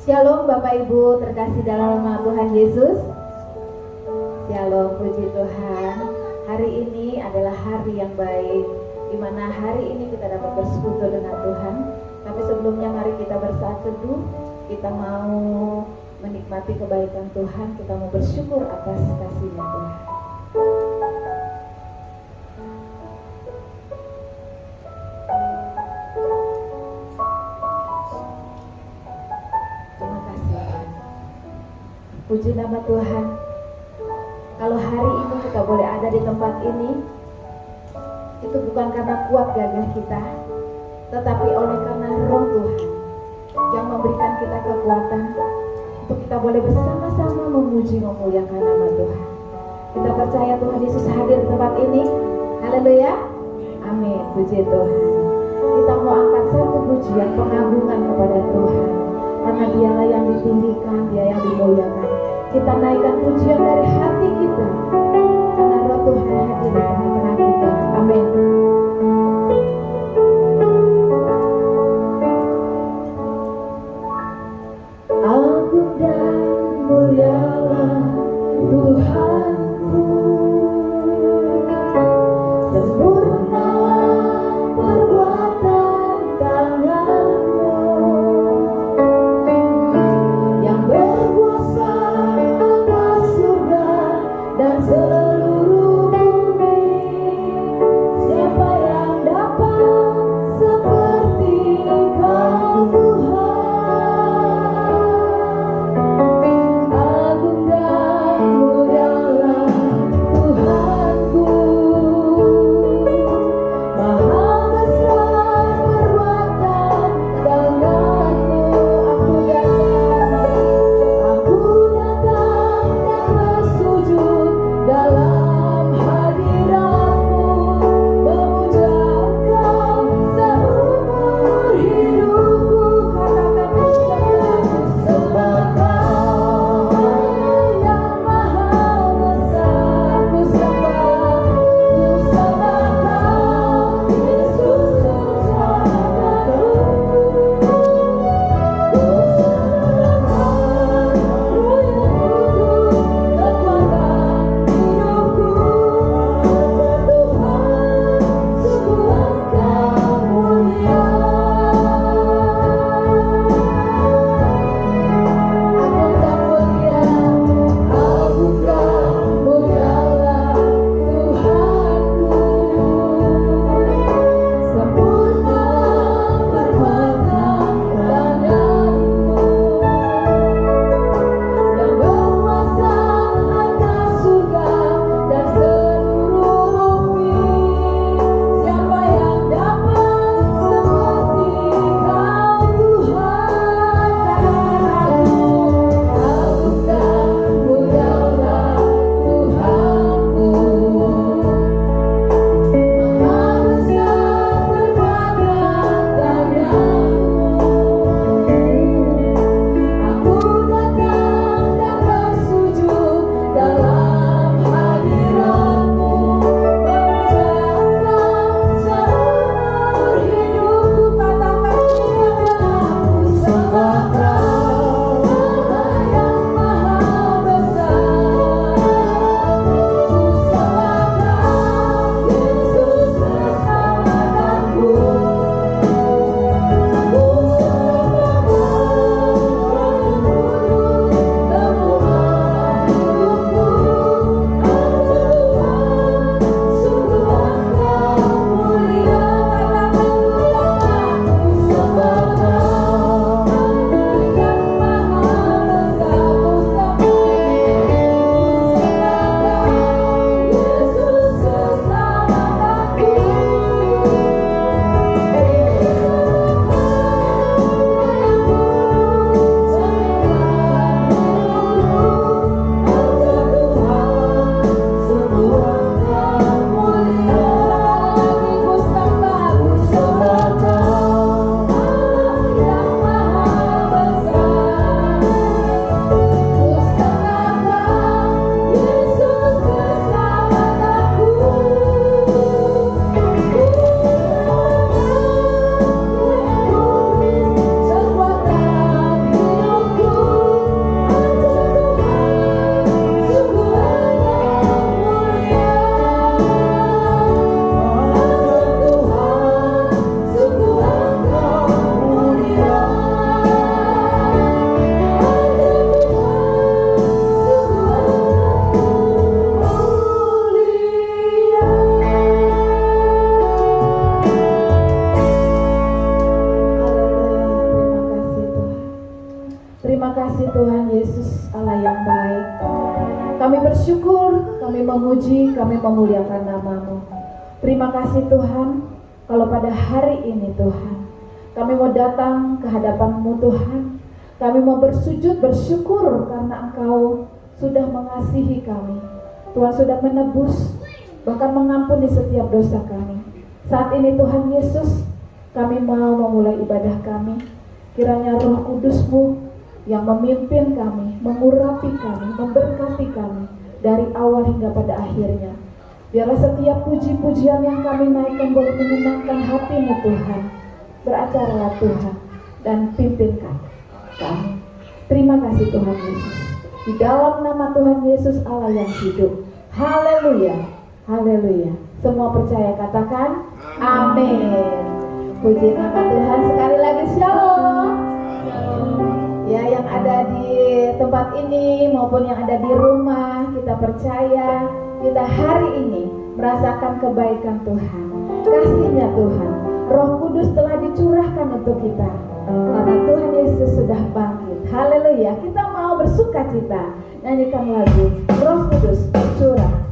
Shalom Bapak Ibu terkasih dalam nama Tuhan Yesus. Shalom, puji Tuhan. Hari ini adalah hari yang baik, di mana hari ini kita dapat bersekutu dengan Tuhan. Tapi sebelumnya mari kita bersaat teduh. Kita mau menikmati kebaikan Tuhan. Kita mau bersyukur atas kasih-Nya Tuhan. Puji nama Tuhan. Kalau hari ini kita boleh ada di tempat ini, itu bukan karena kuat gagah kita, tetapi oleh karena Roh Tuhan yang memberikan kita kekuatan untuk kita boleh bersama-sama memuji memuliakan nama Tuhan. Kita percaya Tuhan Yesus hadir di tempat ini. Haleluya. Amin. Puji Tuhan. Kita mau angkat satu pujian pengagungan kepada Tuhan, karena Dialah yang ditinggikan, Dia yang dimuliakan. Kita naikkan pujian dari hati kita, karena Roh Tuhan hadir di tengah-tengah kita. Amin. Agung dan mulialah Tuhanku, sempurnalah perbuatan tangan-Mu yang berkuasa atas surga dan seluruh bumi. Terima kasih Tuhan Yesus, Allah yang baik. Kami bersyukur, kami memuji, kami memuliakan nama-Mu. Terima kasih Tuhan, kalau pada hari ini Tuhan, kami mau datang ke hadapan-Mu Tuhan. Kami mau bersujud, bersyukur karena Engkau sudah mengasihi kami. Tuhan sudah menebus, bahkan mengampuni setiap dosa kami. Saat ini Tuhan Yesus, kami mau memulai ibadah kami. Kiranya Roh Kudus-Mu yang memimpin kami, mengurapi kami, memberkati kami dari awal hingga pada akhirnya. Biarlah setiap puji-pujian yang kami naikkan boleh menyenangkan hati-Mu Tuhan. Beracaralah Tuhan dan pimpinkan kami. Terima kasih Tuhan Yesus. Di dalam nama Tuhan Yesus Allah yang hidup. Haleluya, haleluya. Semua percaya katakan amin. Puji nama Tuhan. Sekali lagi shalom. Ya, yang ada di tempat ini maupun yang ada di rumah, kita percaya kita hari ini merasakan kebaikan Tuhan, kasih-Nya Tuhan. Roh Kudus telah dicurahkan untuk kita karena Tuhan Yesus sudah bangkit. Haleluya. Kita mau bersuka cita. Nyanyikan lagu Roh Kudus curah.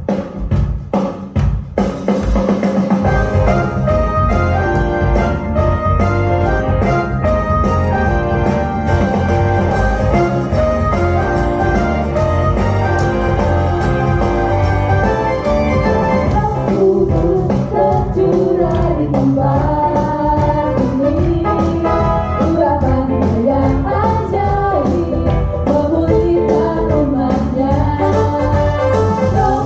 Memulihkan umatnya. Roh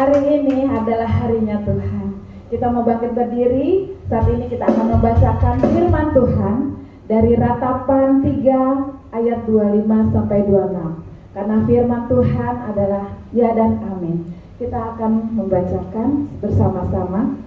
Hari ini adalah harinya Tuhan. Kita mau bangkit berdiri. Saat ini kita akan membacakan firman Tuhan dari Ratapan 3 ayat 25 sampai 26. Karena firman Tuhan adalah ya dan amin. Kita akan membacakan bersama-sama.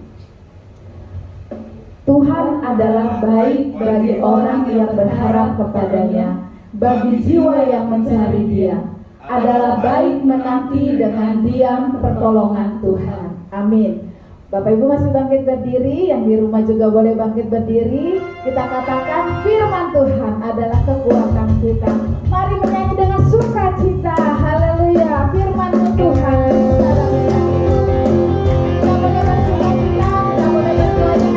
Tuhan adalah baik bagi orang yang berharap kepadanya, bagi jiwa yang mencari Dia. Adalah baik menanti dengan diam pertolongan Tuhan. Amin. Bapak Ibu masih bangkit berdiri, yang di rumah juga boleh bangkit berdiri. Kita katakan firman Tuhan adalah kekuatan kita. Mari menyanyi dengan sukacita. Haleluya. Firman Tuhan. Haleluya. Kita boleh bersukacita, kita boleh bergoyang.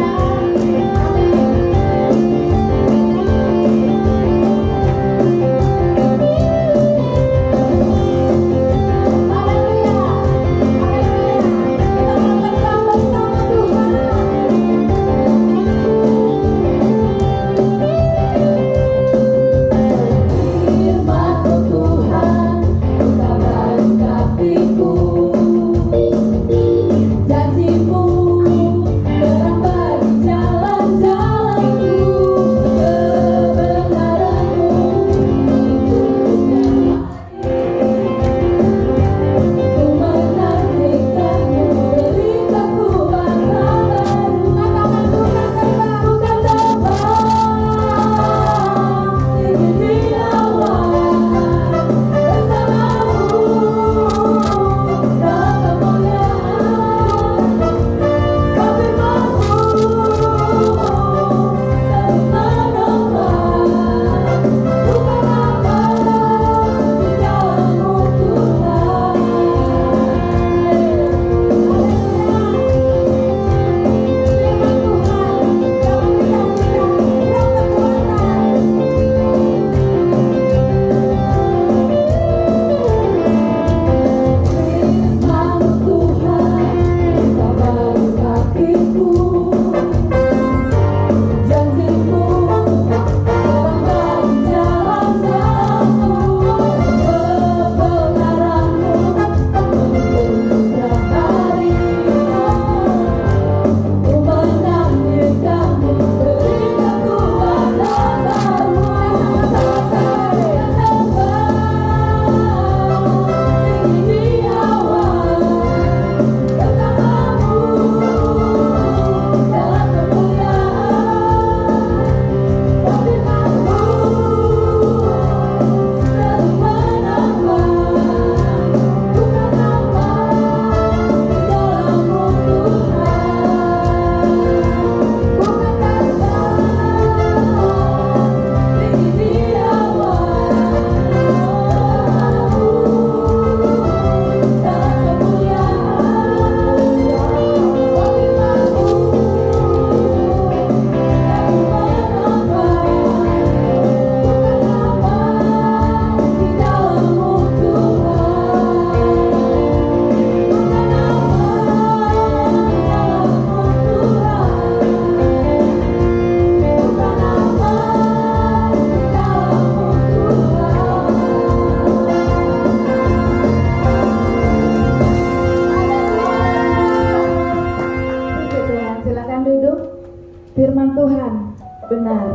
Firman Tuhan benar.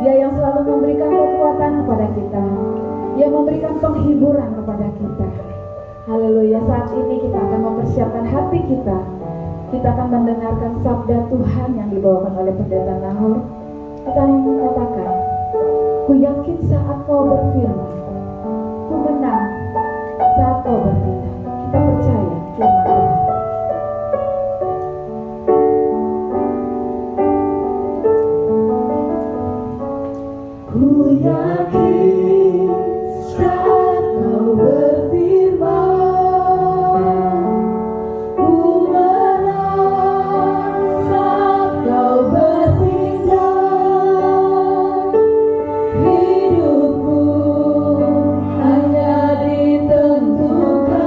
Dia yang selalu memberikan kekuatan kepada kita. Dia memberikan penghiburan kepada kita. Haleluya. Saat ini kita akan mempersiapkan hati kita. Kita akan mendengarkan sabda Tuhan yang dibawakan oleh Pendeta Nahor. Kita yang mengatakan, ku yakin saat kau berfirman, ku menang saat kau bertindak. Kita percaya firman Tuhan. Ku yakin saat kau berfirman, ku menang saat kau bertindak. Hidupku hanya ditentukan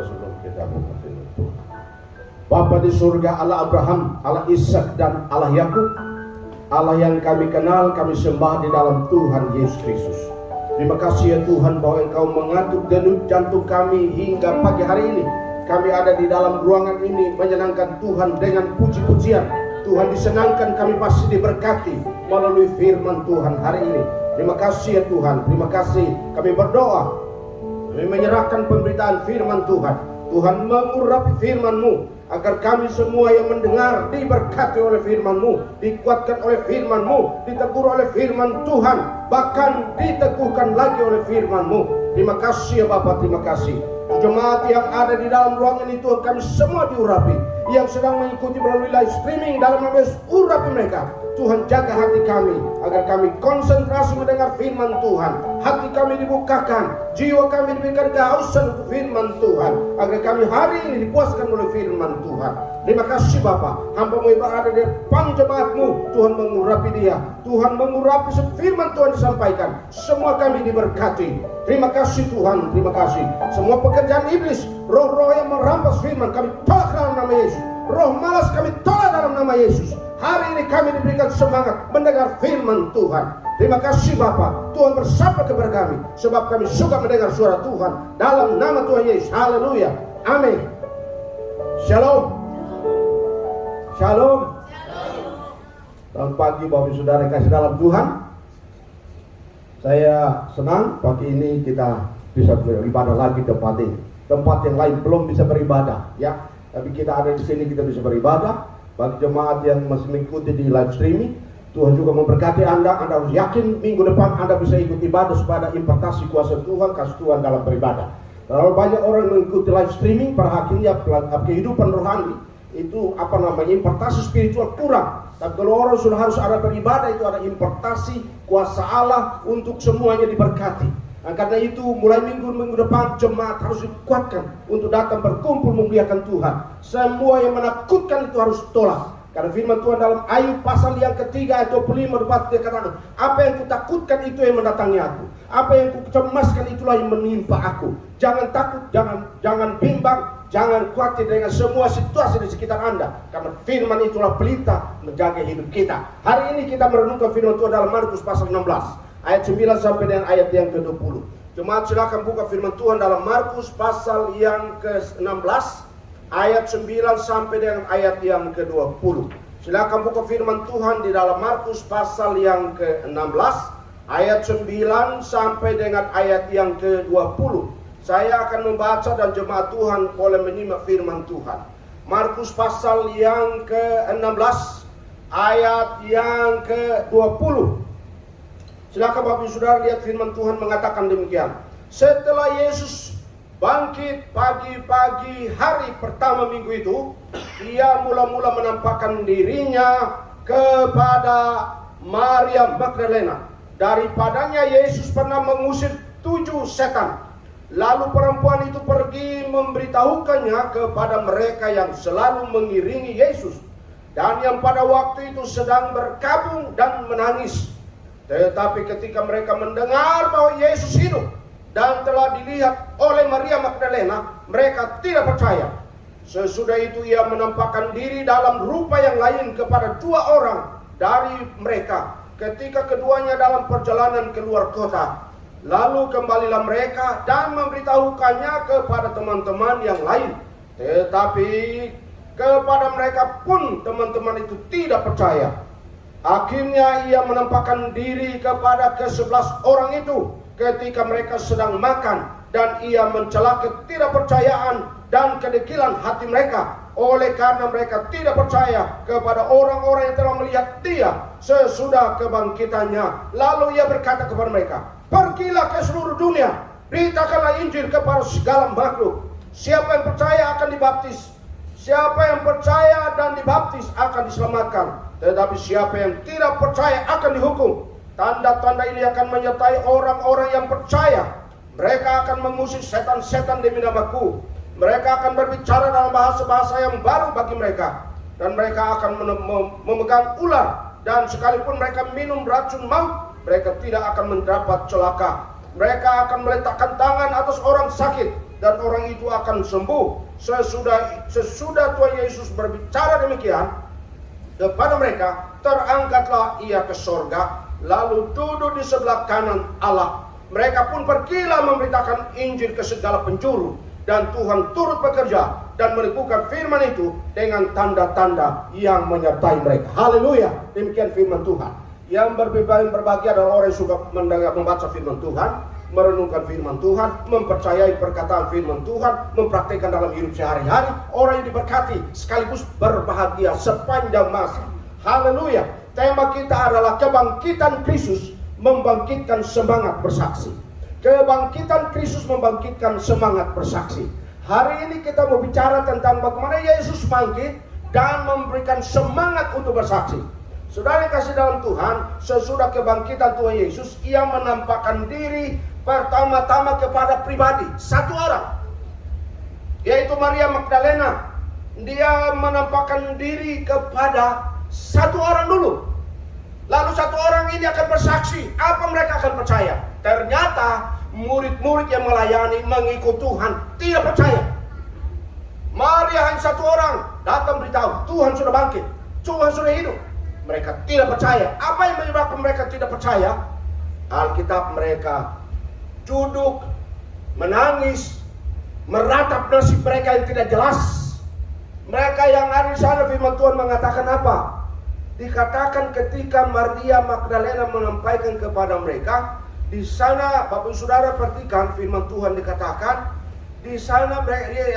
sebelum kita buka firman Tuhan. Bapa di surga, Allah Abraham, Allah Ishak dan Allah Yakub, Allah yang kami kenal, kami sembah di dalam Tuhan Yesus Kristus. Terima kasih ya Tuhan bahwa Engkau mengatur denyut jantung kami hingga pagi hari ini. Kami ada di dalam ruangan ini menyenangkan Tuhan dengan puji-pujian. Tuhan disenangkan, kami pasti diberkati melalui firman Tuhan hari ini. Terima kasih ya Tuhan, terima kasih. Kami berdoa, kami menyerahkan pemberitaan firman Tuhan. Tuhan mengurapi firman-Mu, agar kami semua yang mendengar diberkati oleh firman-Mu, dikuatkan oleh firman-Mu, ditegur oleh firman Tuhan, bahkan diteguhkan lagi oleh firman-Mu. Terima kasih ya Bapa, terima kasih. Jemaat yang ada di dalam ruangan itu kami semua diurapi. Yang sedang mengikuti melalui live streaming dalam nama Yesus, urapi mereka. Tuhan jaga hati kami agar kami konsentrasi mendengar firman Tuhan. Hati kami dibukakan, jiwa kami diberikan kehausan untuk firman Tuhan, agar kami hari ini dipuaskan oleh firman Tuhan. Terima kasih Bapa, hamba-Mu yang berada di depan jemaat-Mu, Tuhan mengurapi dia, Tuhan mengurapi firman Tuhan disampaikan. Semua kami diberkati. Terima kasih Tuhan, terima kasih. Semua pekerjaan iblis, roh-roh yang merampas firman, kami tolak dalam nama Yesus. Roh malas kami tolak dalam nama Yesus. Hari ini kami diberikan semangat mendengar firman Tuhan. Terima kasih Bapa, Tuhan bersabda kepada kami, sebab kami suka mendengar suara Tuhan. Dalam nama Tuhan Yesus, haleluya, amin. Shalom. Shalom. Selamat pagi Bapak Ibu Saudara kasih dalam Tuhan. Saya senang pagi ini kita bisa beribadah lagi di tempat ini. Tempat yang lain belum bisa beribadah, ya. Tapi kita ada di sini, kita bisa beribadah. Bagi jemaat yang masih mengikuti di live streaming, Tuhan juga memberkati Anda. Anda harus yakin minggu depan Anda bisa ikut ibadah supaya ada impartasi kuasa Tuhan, kasih Tuhan dalam beribadah. Terlalu banyak orang yang mengikuti live streaming, pada akhirnya kehidupan rohani itu impartasi spiritual kurang. Tapi kalau orang sudah harus ada beribadah, itu ada impartasi kuasa Allah untuk semuanya diberkati. Nah, karena itu mulai minggu depan jemaat harus dikuatkan untuk datang berkumpul memuliakan Tuhan. Semua yang menakutkan itu harus tolak. Karena firman Tuhan dalam Ayub pasal yang ketiga ayat 25 dia katakan, apa yang kutakutkan itu yang mendatangi aku, apa yang kucemaskan itulah yang menimpa aku. Jangan takut, jangan bimbang, jangan khawatir dengan semua situasi di sekitar Anda, karena firman itulah pelita menjaga hidup kita. Hari ini kita merenungkan firman Tuhan dalam Markus pasal 16 ayat 9 sampai dengan ayat yang ke-20. Jemaat silakan buka firman Tuhan dalam Markus pasal yang ke-16 ayat 9 sampai dengan ayat yang ke-20. Silakan buka firman Tuhan di dalam Markus pasal yang ke-16 ayat 9 sampai dengan ayat yang ke-20. Saya akan membaca dan jemaat Tuhan boleh menyimak firman Tuhan. Markus pasal yang ke-16 ayat yang ke-20. Silakan Bapak Ibu Saudara lihat firman Tuhan mengatakan demikian. Setelah Yesus bangkit pagi-pagi hari pertama minggu itu, ia mula-mula menampakkan dirinya kepada Maria Magdalena. Daripadanya Yesus pernah mengusir 7 setan. Lalu perempuan itu pergi memberitahukannya kepada mereka yang selalu mengiringi Yesus, dan yang pada waktu itu sedang berkabung dan menangis. Tetapi ketika mereka mendengar bahwa Yesus hidup dan telah dilihat oleh Maria Magdalena, mereka tidak percaya. Sesudah itu ia menampakkan diri dalam rupa yang lain kepada 2 orang dari mereka ketika keduanya dalam perjalanan keluar kota. Lalu kembalilah mereka dan memberitahukannya kepada teman-teman yang lain. Tetapi kepada mereka pun teman-teman itu tidak percaya. Akhirnya ia menampakkan diri kepada ke-11 orang itu ketika mereka sedang makan, dan ia mencela ketidakpercayaan dan kedekilan hati mereka, oleh karena mereka tidak percaya kepada orang-orang yang telah melihat dia sesudah kebangkitannya. Lalu ia berkata kepada mereka, pergilah ke seluruh dunia, beritakanlah Injil kepada segala makhluk. Siapa yang percaya akan dibaptis, siapa yang percaya dan dibaptis akan diselamatkan, tetapi siapa yang tidak percaya akan dihukum. Tanda-tanda ini akan menyertai orang-orang yang percaya. Mereka akan mengusir setan-setan demi namaku. Mereka akan berbicara dalam bahasa-bahasa yang baru bagi mereka. Dan mereka akan memegang ular. Dan sekalipun mereka minum racun maut, mereka tidak akan mendapat celaka. Mereka akan meletakkan tangan atas orang sakit, dan orang itu akan sembuh. Sesudah Tuhan Yesus berbicara demikian kepada mereka, terangkatlah ia ke sorga, lalu duduk di sebelah kanan Allah. Mereka pun pergilah memberitakan Injil ke segala penjuru, dan Tuhan turut bekerja dan melakukan firman itu dengan tanda-tanda yang menyertai mereka. Haleluya. Demikian firman Tuhan. Yang berbahagia adalah orang yang suka membaca firman Tuhan, merenungkan firman Tuhan, mempercayai perkataan firman Tuhan, mempraktikkan dalam hidup sehari-hari. Orang yang diberkati sekaligus berbahagia sepanjang masa. Haleluya. Tema kita adalah kebangkitan Kristus membangkitkan semangat bersaksi. Kebangkitan Kristus membangkitkan semangat bersaksi. Hari ini kita mau bicara tentang bagaimana Yesus bangkit dan memberikan semangat untuk bersaksi. Saudara yang kasih dalam Tuhan, sesudah kebangkitan Tuhan Yesus, ia menampakkan diri pertama-tama kepada pribadi, satu orang, yaitu Maria Magdalena. Dia menampakkan diri kepada satu orang dulu. Lalu satu orang ini akan bersaksi. Apa mereka akan percaya? Ternyata murid-murid yang melayani mengikut Tuhan tidak percaya. Maria hanya satu orang datang beritahu Tuhan sudah bangkit, Tuhan sudah hidup. Mereka tidak percaya. Apa yang menyebabkan mereka tidak percaya? Alkitab, mereka duduk menangis, meratap nasib mereka yang tidak jelas. Mereka yang ada di sana, firman Tuhan mengatakan apa? Dikatakan ketika Maria Magdalena menyampaikan kepada mereka, di sana Bapak Saudara perhatikan firman Tuhan dikatakan, di sana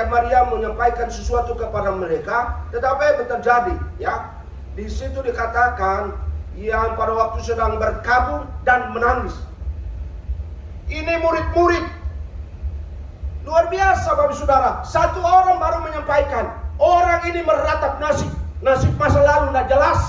Maria menyampaikan sesuatu kepada mereka, tetapi apa yang terjadi? Ya, di situ dikatakan yang pada waktu sedang berkabung dan menangis. Ini murid-murid luar biasa Bapak Saudara. Satu orang baru menyampaikan. Orang ini meratap nasib masa lalu tidak jelas.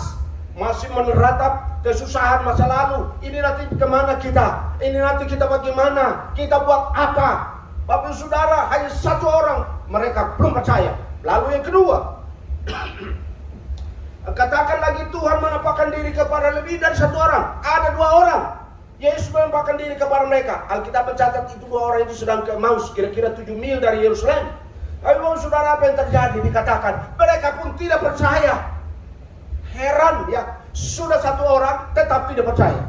Masih meneratap kesusahan masa lalu. Ini nanti kemana kita? Ini nanti kita bagaimana? Kita buat apa? Bapak Saudara, hanya satu orang. Mereka belum percaya. Lalu yang kedua, katakan lagi Tuhan menampakkan diri kepada lebih dari satu orang. Ada dua orang. Yesus menampakkan diri kepada mereka. Alkitab mencatat itu dua orang itu sedang ke Maus, kira-kira 7 mil dari Yerusalem. Tapi Bapak Saudara, apa yang terjadi? Dikatakan mereka pun tidak percaya. Heran ya, sudah satu orang tetap tidak percaya.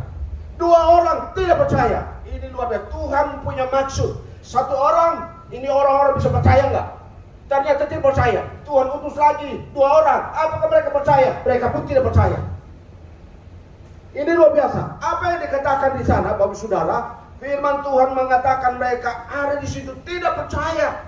Dua orang tidak percaya. Ini luar biasa. Tuhan punya maksud. Satu orang, ini orang-orang bisa percaya nggak? Ternyata tidak percaya. Tuhan utus lagi dua orang. Apakah mereka percaya? Mereka pun tidak percaya. Ini luar biasa. Apa yang dikatakan di sana, Bapak Saudara? Firman Tuhan mengatakan mereka ada di situ tidak percaya.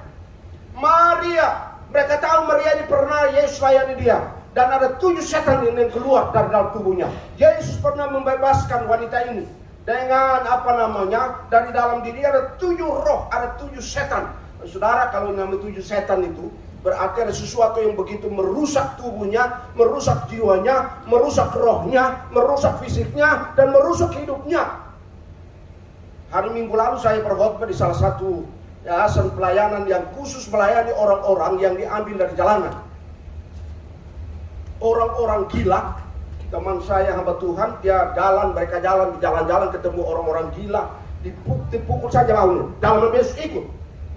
Maria, mereka tahu Maria ini pernah Yesus layani dia. Dan ada 7 setan yang keluar dari dalam tubuhnya. Yesus pernah membebaskan wanita ini dengan apa namanya, dari dalam diri ada 7 roh, ada 7 setan. Saudara, kalau nama 7 setan itu berarti ada sesuatu yang begitu merusak tubuhnya, merusak jiwanya, merusak rohnya, merusak fisiknya, dan merusak hidupnya. Hari Minggu lalu saya berkhotbah di salah satu yayasan pelayanan yang khusus melayani orang-orang yang diambil dari jalanan. Orang-orang gila, teman saya hamba Tuhan, dia jalan, mereka jalan di jalan-jalan ketemu orang-orang gila, dipukul saja baunya, dalam Yesus ikut,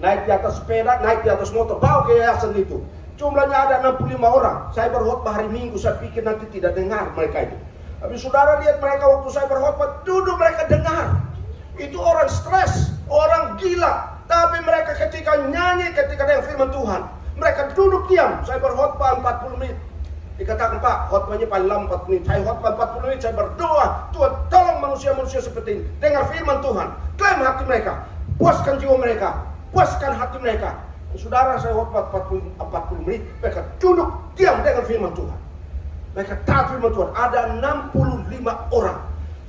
naik di atas sepeda, naik di atas motor, bawa ke yayasan itu. Jumlahnya ada 65 orang. Saya berkhotbah hari Minggu, saya pikir nanti tidak dengar mereka itu. Tapi saudara lihat mereka waktu saya berkhotbah, duduk mereka dengar. Itu orang stres, orang gila. Tapi mereka ketika nyanyi, ketika dengan firman Tuhan, mereka duduk diam. Saya berkhotbah 40 menit. Dikatakan, Pak, khotbahnya paling lama 40 menit. Saya khotbah 40 menit, saya berdoa, Tuhan tolong manusia-manusia seperti ini. Dengar firman Tuhan, klaim hati mereka, puaskan jiwa mereka, puaskan hati mereka. Saudara, saya khotbah 40 menit, mereka duduk diam dengan firman Tuhan. Mereka taat firman Tuhan. Ada 65 orang,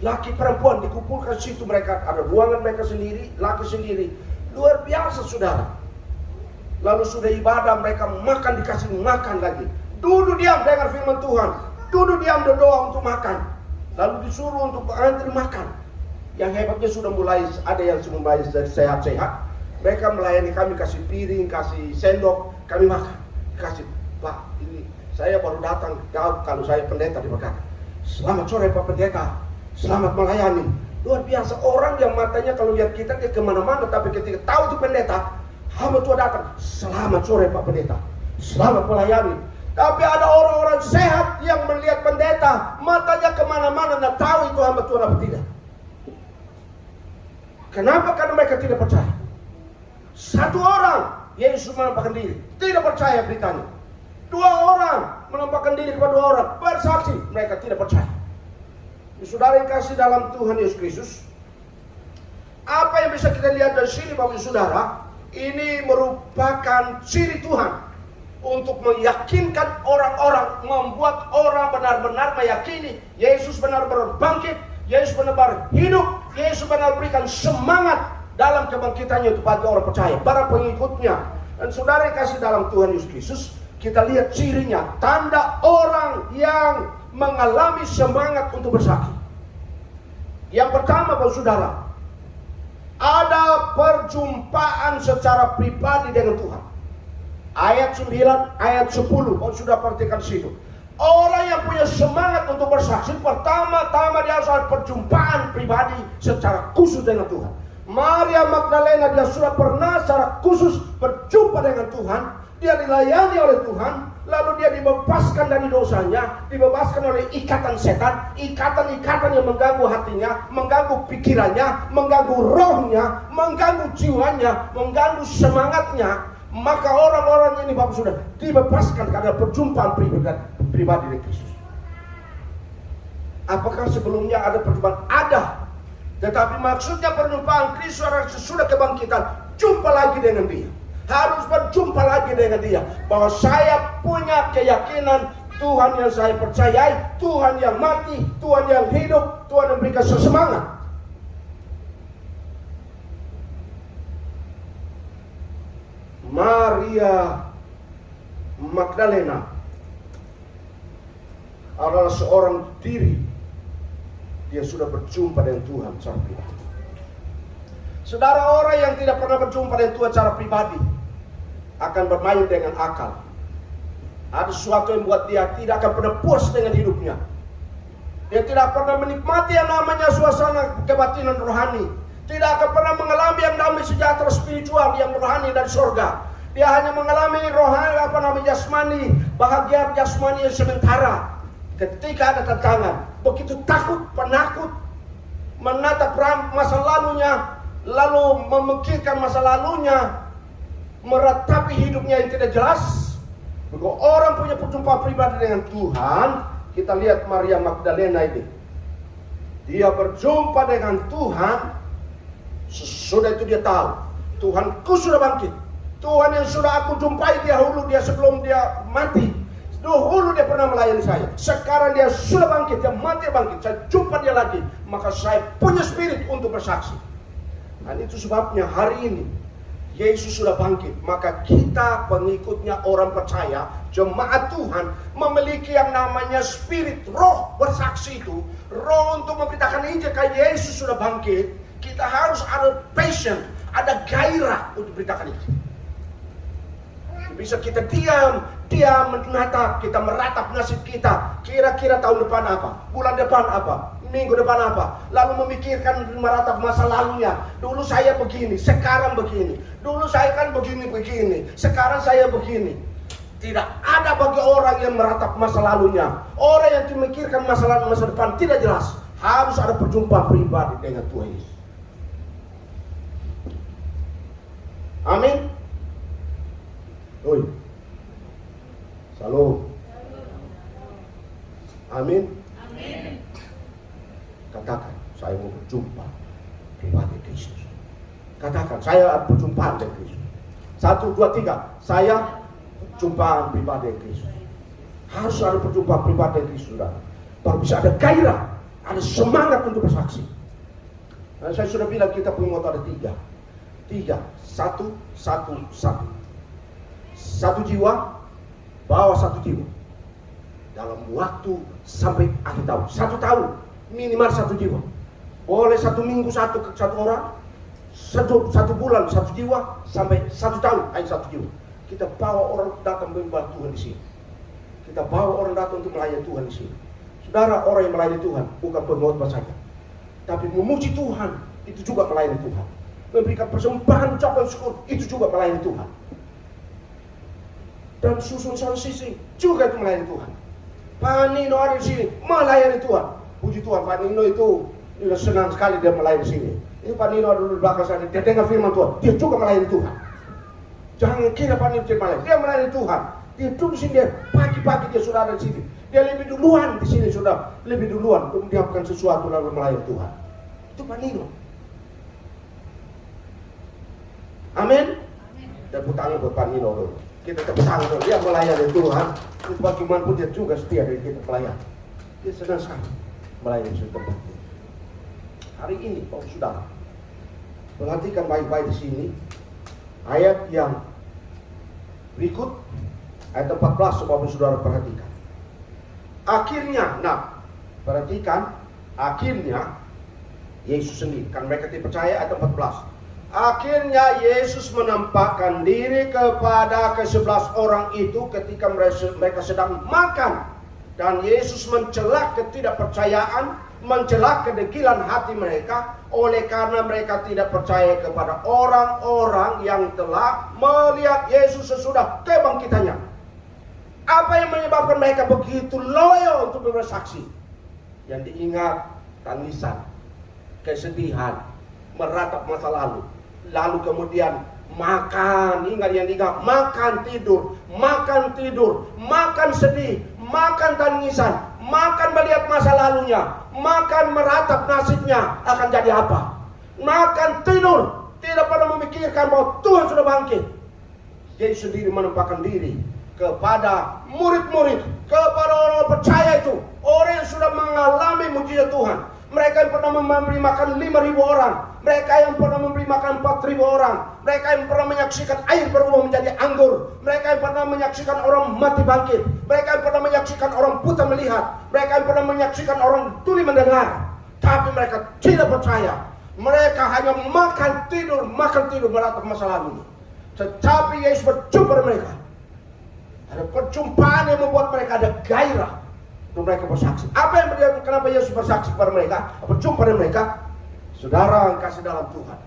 laki perempuan dikumpulkan situ. Mereka ada ruangan mereka sendiri, laki sendiri. Luar biasa saudara. Lalu sudah ibadah, mereka makan, dikasih makan lagi. Duduk diam dengar firman Tuhan. Duduk diam berdoa untuk makan. Lalu disuruh untuk antri makan. Yang hebatnya sudah mulai ada yang sudah mulai sehat-sehat. Mereka melayani kami, kasih piring, kasih sendok, kami makan. Kasih, Pak, ini saya baru datang. Kalau saya pendeta diberkati. Selamat sore Pak Pendeta. Selamat melayani. Luar biasa, orang yang matanya kalau lihat kita dia kemana-mana, tapi ketika tahu itu pendeta, Hamba Tuhan datang, selamat sore Pak Pendeta, selamat melayani. Tapi ada orang-orang sehat yang melihat pendeta, matanya kemana-mana, nggak tahu itu hamba Tuhan apa tidak. Kenapa? Karena mereka tidak percaya. Satu orang, Yesus menampakkan diri, tidak percaya beritanya. 2 orang menampakkan diri kepada 2 orang, bersaksi, mereka tidak percaya. Saudara yang kasih dalam Tuhan Yesus Kristus, apa yang bisa kita lihat dari sini Bapak Saudara, ini merupakan ciri Tuhan untuk meyakinkan orang-orang, membuat orang benar-benar meyakini Yesus benar-benar bangkit, Yesus benar-benar hidup, Yesus benar berikan semangat dalam kebangkitannya itu bagi orang percaya, para pengikutnya. Dan saudara yang kasih dalam Tuhan Yesus Kristus, kita lihat cirinya, tanda orang yang mengalami semangat untuk bersaksi. Yang pertama Bapak Saudara, ada perjumpaan secara pribadi dengan Tuhan. Ayat 9, ayat 10, kau sudah perhatikan situ. Orang yang punya semangat untuk bersaksi, pertama-tama dia harus ada perjumpaan pribadi secara khusus dengan Tuhan. Maria Magdalena, dia sudah pernah secara khusus berjumpa dengan Tuhan. Dia dilayani oleh Tuhan, lalu dia dibebaskan dari dosanya, dibebaskan oleh ikatan setan, ikatan-ikatan yang mengganggu hatinya, mengganggu pikirannya, mengganggu rohnya, mengganggu jiwanya, mengganggu semangatnya. Maka orang-orang ini Bapak sudah dibebaskan karena perjumpaan pribadi dengan Kristus. Apakah sebelumnya ada perjumpaan? Ada. Tetapi maksudnya perjumpaan Kristus sesudah kebangkitan, jumpa lagi dengan dia. Harus berjumpa lagi dengan dia. Bahwa saya punya keyakinan Tuhan yang saya percayai, Tuhan yang mati, Tuhan yang hidup, Tuhan yang memberikan semangat. Maria Magdalena adalah seorang diri. Dia sudah berjumpa dengan Tuhan secara pribadi. Saudara, orang yang tidak pernah berjumpa dengan Tuhan secara pribadi akan bermain dengan akal. Ada sesuatu yang membuat dia tidak akan pernah puas dengan hidupnya. Dia tidak pernah menikmati yang namanya suasana kebatinan rohani. Tidak akan pernah mengalami yang namanya sejahtera spiritual yang rohani dari surga. Dia hanya mengalami rohani, jasmani, bahagia jasmani yang sementara. Ketika ada tantangan, begitu takut, penakut, menatap masa lalunya, lalu memikirkan masa lalunya, meratapi hidupnya yang tidak jelas. Kalau orang punya perjumpaan pribadi dengan Tuhan, kita lihat Maria Magdalena ini. Dia berjumpa dengan Tuhan. Sesudah itu dia tahu Tuhanku sudah bangkit. Tuhan yang sudah aku jumpai dia sebelum dia mati, dahulu dia pernah melayani saya. Sekarang dia sudah bangkit, dia mati bangkit. Saya jumpa dia lagi, maka saya punya spirit untuk bersaksi. Dan itu sebabnya hari ini Yesus sudah bangkit, maka kita pengikutnya, orang percaya, jemaat Tuhan, memiliki yang namanya spirit, roh bersaksi itu. Roh untuk memberitakan Injil kayak Yesus sudah bangkit. Kita harus ada passion, ada gairah untuk beritakan itu. Bisa kita diam menatap, kita meratap nasib kita. Kira-kira tahun depan apa? Bulan depan apa? Minggu depan apa? Lalu memikirkan, meratap masa lalunya. Dulu saya begini, sekarang begini. Dulu saya kan begini, sekarang saya begini. Tidak ada bagi orang yang meratap masa lalunya. Orang yang memikirkan masa lalu, masa depan tidak jelas. Harus ada perjumpaan pribadi dengan Tuhan Yesus. Amin. Oi. Salam. Amin. Amin. Katakan, saya mau berjumpa pribadi Kristus. Katakan, saya berjumpa dengan Kristus. 1, 2, 3. Saya perjumpaan pribadi Kristus. Harus ada perjumpaan pribadi Kristus, saudara. Baru bisa ada gairah, ada semangat untuk bersaksi. Dan saya sudah bilang kita punya moto ada 3. 1, 1. 1 jiwa, bawa 1 jiwa. Dalam waktu sampai akhir tahun. 1 tahun, minimal 1 jiwa. Boleh 1 minggu satu orang. 1 bulan 1 jiwa, sampai 1 tahun hanya 1 jiwa. Kita bawa orang datang menyembah Tuhan di sini. Kita bawa orang datang untuk melayani Tuhan di sini. Saudara, orang yang melayani Tuhan bukan pengkhotbah saja, tapi memuji Tuhan itu juga melayani Tuhan. memberikan persembahan ucapan syukur, itu juga melayani Tuhan. Dan susun sound system juga itu melayani Tuhan. Pak Nino ada di sini melayani Tuhan. Puji Tuhan, Pak Nino itu senang sekali dia melayani di sini. Ini Pak Nino dulu di belakang sana, dia dengar firman Tuhan, dia juga melayani Tuhan. Jangan kira Pak Nino tidak melayani, dia melayani Tuhan. Dia duduk di sini, dia pagi-pagi dia sudah ada di sini. Dia lebih duluan di sini, sudah lebih duluan untuk menyiapkan sesuatu lalu melayani Tuhan. Itu Pak Nino. Amin. Dan tepuk tangan buat Pak Nino dulu. Kita tepuk tangan dulu. Dia melayani Tuhan. Bagaimanapun dia juga setia dari kita melayani. Dia senang sekali melayani suatu tempat. Hari ini, Bapak Saudara, perhatikan baik-baik di sini ayat yang berikut, ayat 14. Bapak Saudara perhatikan. Akhirnya, perhatikan, akhirnya Yesus sendiri, kan mereka tidak percaya, ayat 14. Akhirnya Yesus menampakkan diri kepada ke-11 orang itu ketika mereka sedang makan. Dan Yesus mencela ketidakpercayaan, mencela kedegilan hati mereka, oleh karena mereka tidak percaya kepada orang-orang yang telah melihat Yesus sesudah kebangkitannya. Apa yang menyebabkan mereka begitu loyo untuk bersaksi? Yang diingat, tangisan, kesedihan, meratap masa lalu. Lalu kemudian makan, ingat, makan tidur, makan sedih, makan tangisan, makan melihat masa lalunya, makan meratap nasibnya akan jadi apa. Makan tidur, tidak pernah memikirkan bahwa Tuhan sudah bangkit. Yesus sendiri menampakkan diri kepada murid-murid, kepada orang percaya itu, orang yang sudah mengalami mujizat Tuhan. Mereka yang pernah memberi makan 5.000 orang, mereka yang pernah memberi makan 4.000 orang, mereka yang pernah menyaksikan air berubah menjadi anggur, mereka yang pernah menyaksikan orang mati bangkit, mereka yang pernah menyaksikan orang buta melihat, mereka yang pernah menyaksikan orang tuli mendengar. Tapi mereka tidak percaya. Mereka hanya makan tidur meratap masa lalu. Tetapi Yesus berjumpa dengan mereka. Ada perjumpaan yang membuat mereka ada gairah untuk mereka bersaksi. Apa yang terjadi? Kenapa Yesus bersaksi kepada mereka? Berjumpa dengan mereka? Saudara yang kasih dalam Tuhan,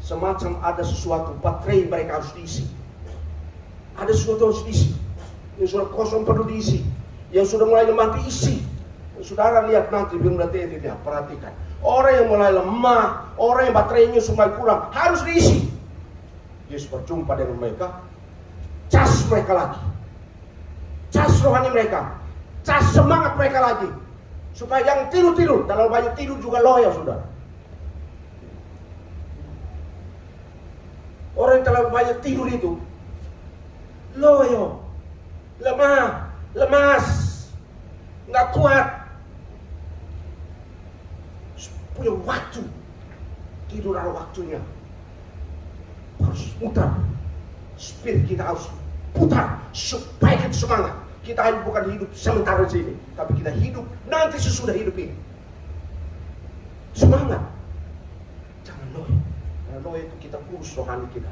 semacam ada sesuatu baterai mereka harus diisi. Ada sesuatu harus diisi. Yang sudah kosong perlu diisi. Yang sudah mulai lemah diisi. Saudara lihat nanti belum berarti dia perhatikan. Orang yang mulai lemah, orang yang baterainya sumai kurang, harus diisi. Yesus berjumpa dengan mereka, cas mereka lagi, cas rohani mereka, cas semangat mereka lagi, supaya jangan tidur-tidur. Terlalu banyak tidur juga loyo, saudara. Orang yang terlalu banyak tidur itu loyo, lemah, lemas, nggak kuat. Punya waktu tidur, ada waktunya, harus putar. Spirit kita harus putar supaya kita semangat. Kita bukan hidup sementara di sini, tapi kita hidup nanti sesudah hidup ini. Semangat, jangan loyo. Karena loyo itu kita kurus rohani kita.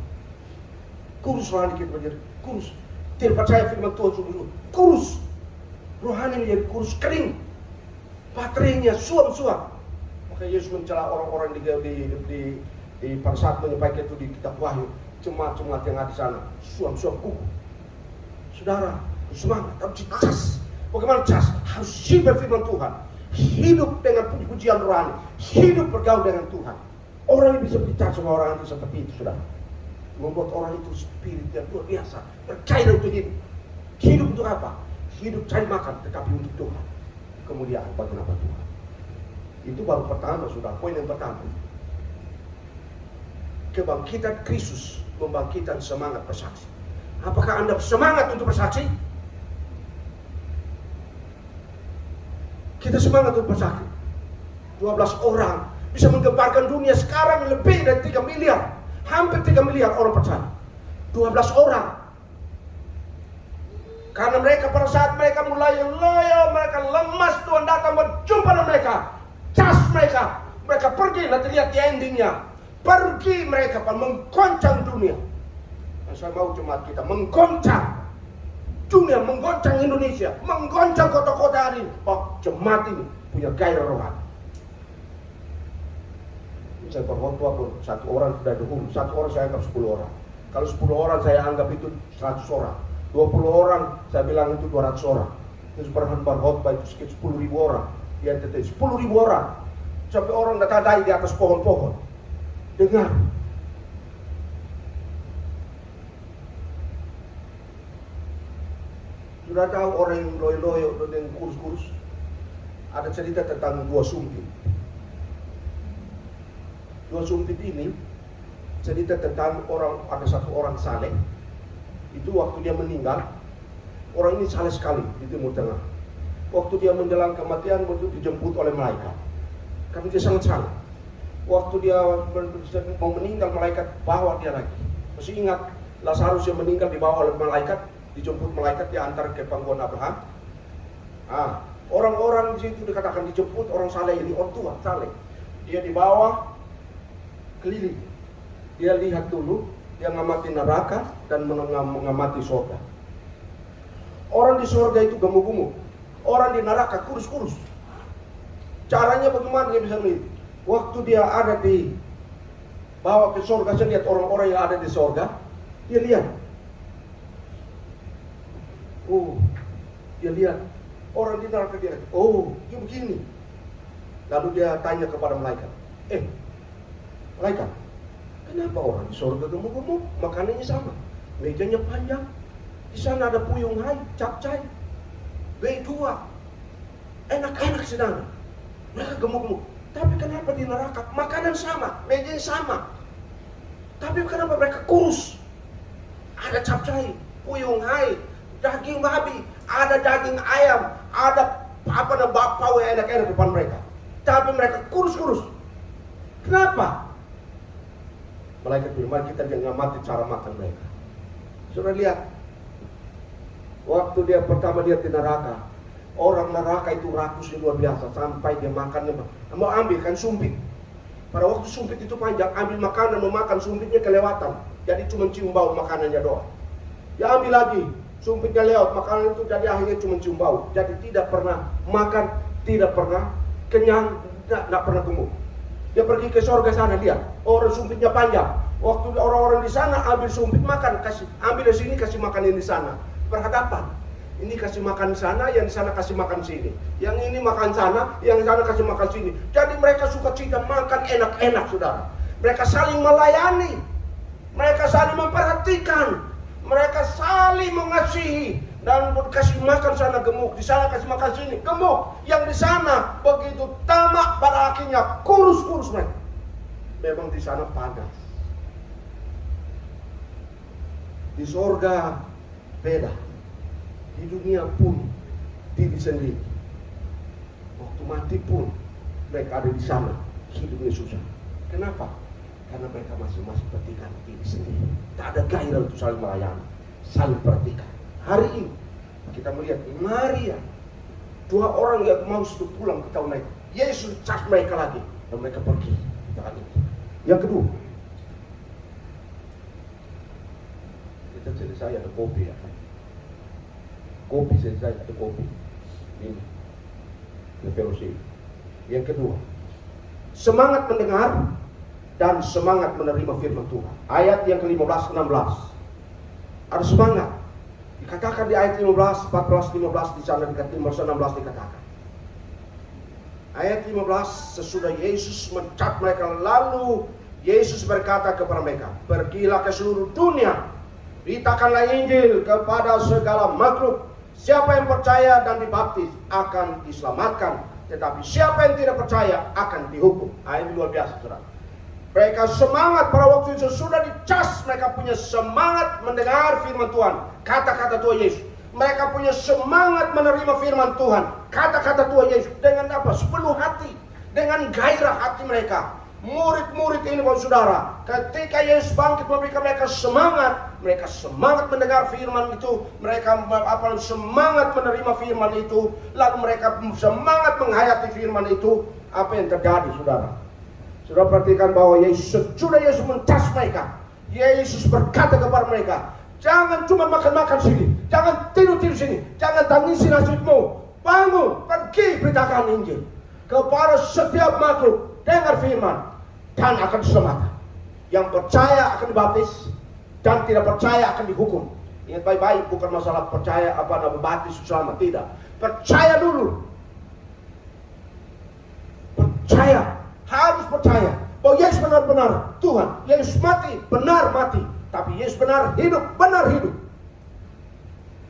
Kurus rohani kita menjadi kurus. Tidak percaya firman Tuhan sungguh kurus. Rohani menjadi kurus, kering. Baterainya suam-suam. Maka Yesus mencela orang-orang di pada saat menyampaikan itu di kitab Wahyu, jemaat-jemaat yang ada di sana, suam-suam kuku. Saudara, semangat, harus dicas. Bagaimana cas? Harus hidup firman Tuhan, hidup dengan puji-pujian rohani, hidup bergaul dengan Tuhan. Orang yang bisa dicas sama orang itu seperti itu, saudara, membuat orang itu spirit yang luar biasa, bergairah untuk hidup. Hidup untuk apa? Hidup cari makan, tetapi untuk Tuhan. Kemudian bagi nama Tuhan. Itu baru pertama, saudara. Poin yang pertama, kebangkitan Kristus membangkitkan semangat bersaksi. Apakah Anda semangat untuk bersaksi? Kita semangat untuk bersaksi. 12 orang bisa menggemparkan dunia sekarang lebih dari 3 miliar. Hampir 3 miliar orang percaya. 12 orang. Karena mereka pada saat mereka mulai loyo, mereka lemas, Tuhan datang berjumpa dengan mereka. Cas mereka. Mereka pergi, nanti lihat di endingnya. Pergi mereka menggoncang dunia. Dan saya mau jemaat kita menggoncang dunia, menggoncang Indonesia, menggoncang kota-kota hari ini. Oh, jemaat ini punya gairah rohani. saya berkhotbah pun satu orang sudah dahulu, satu orang saya anggap 10 orang. Kalau 10 orang saya anggap itu 100 orang. 20 orang saya bilang itu 200 orang. Terus berkhotbah itu sekitar 10.000 orang. Dia tetap 10.000 orang. Sampai orang datang di atas pohon-pohon. Dengar. Sudah tahu orang yang loyo-loyo dan kurus-kurus? Ada cerita tentang dua sumpit. Dua sumpit ini cerita tentang ada satu orang saleh. Itu waktu dia meninggal, orang ini saleh sekali di Timur Tengah. Waktu dia menjelang kematian, waktu dijemput oleh malaikat. Karena dia sangat saleh. Waktu dia mau meninggal, malaikat bawa dia lagi. Masih ingat Lazarus yang meninggal dibawa oleh malaikat, dijemput malaikat, diantar ke pangkuan Abraham. Orang-orang di situ dikatakan dijemput orang saleh ini, orang tua saleh. Dia dibawa keliling. Dia lihat dulu, dia mengamati neraka dan mengamati surga. Orang di surga itu gemuk-gemuk, orang di neraka kurus-kurus. Caranya bagaimana dia bisa melihat? Waktu dia ada di bawa ke surga, saya lihat orang-orang yang ada di surga, dia lihat. Dia lihat orang di neraka, dia lihat. Dia begini. Lalu dia tanya kepada malaikat, malaikat, kenapa orang di surga gemuk-gemuk? Makanannya sama, mejanya panjang, di sana ada puyung hai, capcay, B2, enak-enak sedang. Mereka gemuk-gemuk. Tapi kenapa di neraka makanan sama, mejanya sama, tapi kenapa mereka kurus? Ada capcay, puyung hai, daging babi, ada daging ayam, ada bakpao yang enak-enak depan mereka, tapi mereka kurus-kurus. Kenapa? Malaikat bilang, mari kita mengamati cara makan mereka. Sudah lihat, waktu dia pertama lihat di neraka, orang neraka itu rakusnya luar biasa, sampai dia makannya mau ambil kan sumpit. Pada waktu sumpit itu panjang, ambil makanan, mau makan sumpitnya kelewatan, jadi cuma cium bau makanannya doang. Dia ambil lagi, sumpitnya lewat, makanan itu jadi akhirnya cuma cium bau. Jadi tidak pernah makan, tidak pernah kenyang, tidak pernah gemuk. Dia pergi ke surga sana, lihat orang sumpitnya panjang. Waktu orang-orang di sana ambil sumpit makan, kasih ambil di sini kasih makan ini di sana, berhadapan. Ini kasih makan di sana, yang di sana kasih makan sini. Yang ini makan sana, yang di sana kasih makan sini. Jadi mereka suka cita makan enak-enak, saudara. Mereka saling melayani, mereka saling memperhatikan, mereka saling mengasihi. Dan kasih makan sana gemuk, di sana kasih makan sini gemuk. Yang di sana begitu tamak, pada akhirnya kurus-kurus mereka. Memang di sana panas. Di surga beda. Di dunia pun diri sendiri. Waktu mati pun mereka ada di sana, hidupnya susah. Kenapa? Karena mereka masing-masing perhatikan diri sendiri. Tak ada gairah untuk saling melayani, saling perhatikan. Hari ini kita melihat Maria, dua orang yang mau sudah pulang ke tahun mereka. Yesus cas mereka lagi dan mereka pergi. Yang kedua, kita selesai ada kopi ya. Kopi selesai ada kopi. Ini fellowship. Yang kedua, semangat mendengar dan semangat menerima firman Tuhan. Ayat yang ke-15, 16. Ada semangat. Dikatakan di ayat 15, 14, 15 di sana, di verse 16 dikatakan. Ayat 15, sesudah Yesus mencat mereka, lalu Yesus berkata kepada mereka, pergilah ke seluruh dunia, beritakanlah Injil kepada segala makhluk. Siapa yang percaya dan dibaptis akan diselamatkan, tetapi siapa yang tidak percaya akan dihukum. Ini luar biasa, saudara. Mereka semangat pada waktu itu sudah dicas, mereka punya semangat mendengar firman Tuhan, kata-kata Tuhan Yesus. Mereka punya semangat menerima firman Tuhan, kata-kata Tuhan Yesus. Dengan apa? Sepenuh hati, dengan gairah hati mereka. Murid-murid ini, Bapak Saudara, ketika Yesus bangkit memberikan mereka semangat mendengar firman itu, mereka semangat menerima firman itu, lalu mereka semangat menghayati firman itu. Apa yang terjadi, saudara? Sudah perhatikan bahwa sudah Yesus mencas mereka. Yesus berkata kepada mereka, jangan cuma makan-makan sini, jangan tidur-tidur sini, jangan tangisi nasibmu. Bangun, pergi beritakan Injil kepada setiap makhluk. Dengar firman. dan akan diselamatkan. Yang percaya akan dibaptis dan tidak percaya akan dihukum. Ingat baik-baik, bukan masalah percaya apa nama baptis selamat, tidak. Percaya dulu. Percaya, harus percaya bahwa Yesus benar-benar Tuhan. Yesus mati, benar mati. Tapi Yesus benar hidup.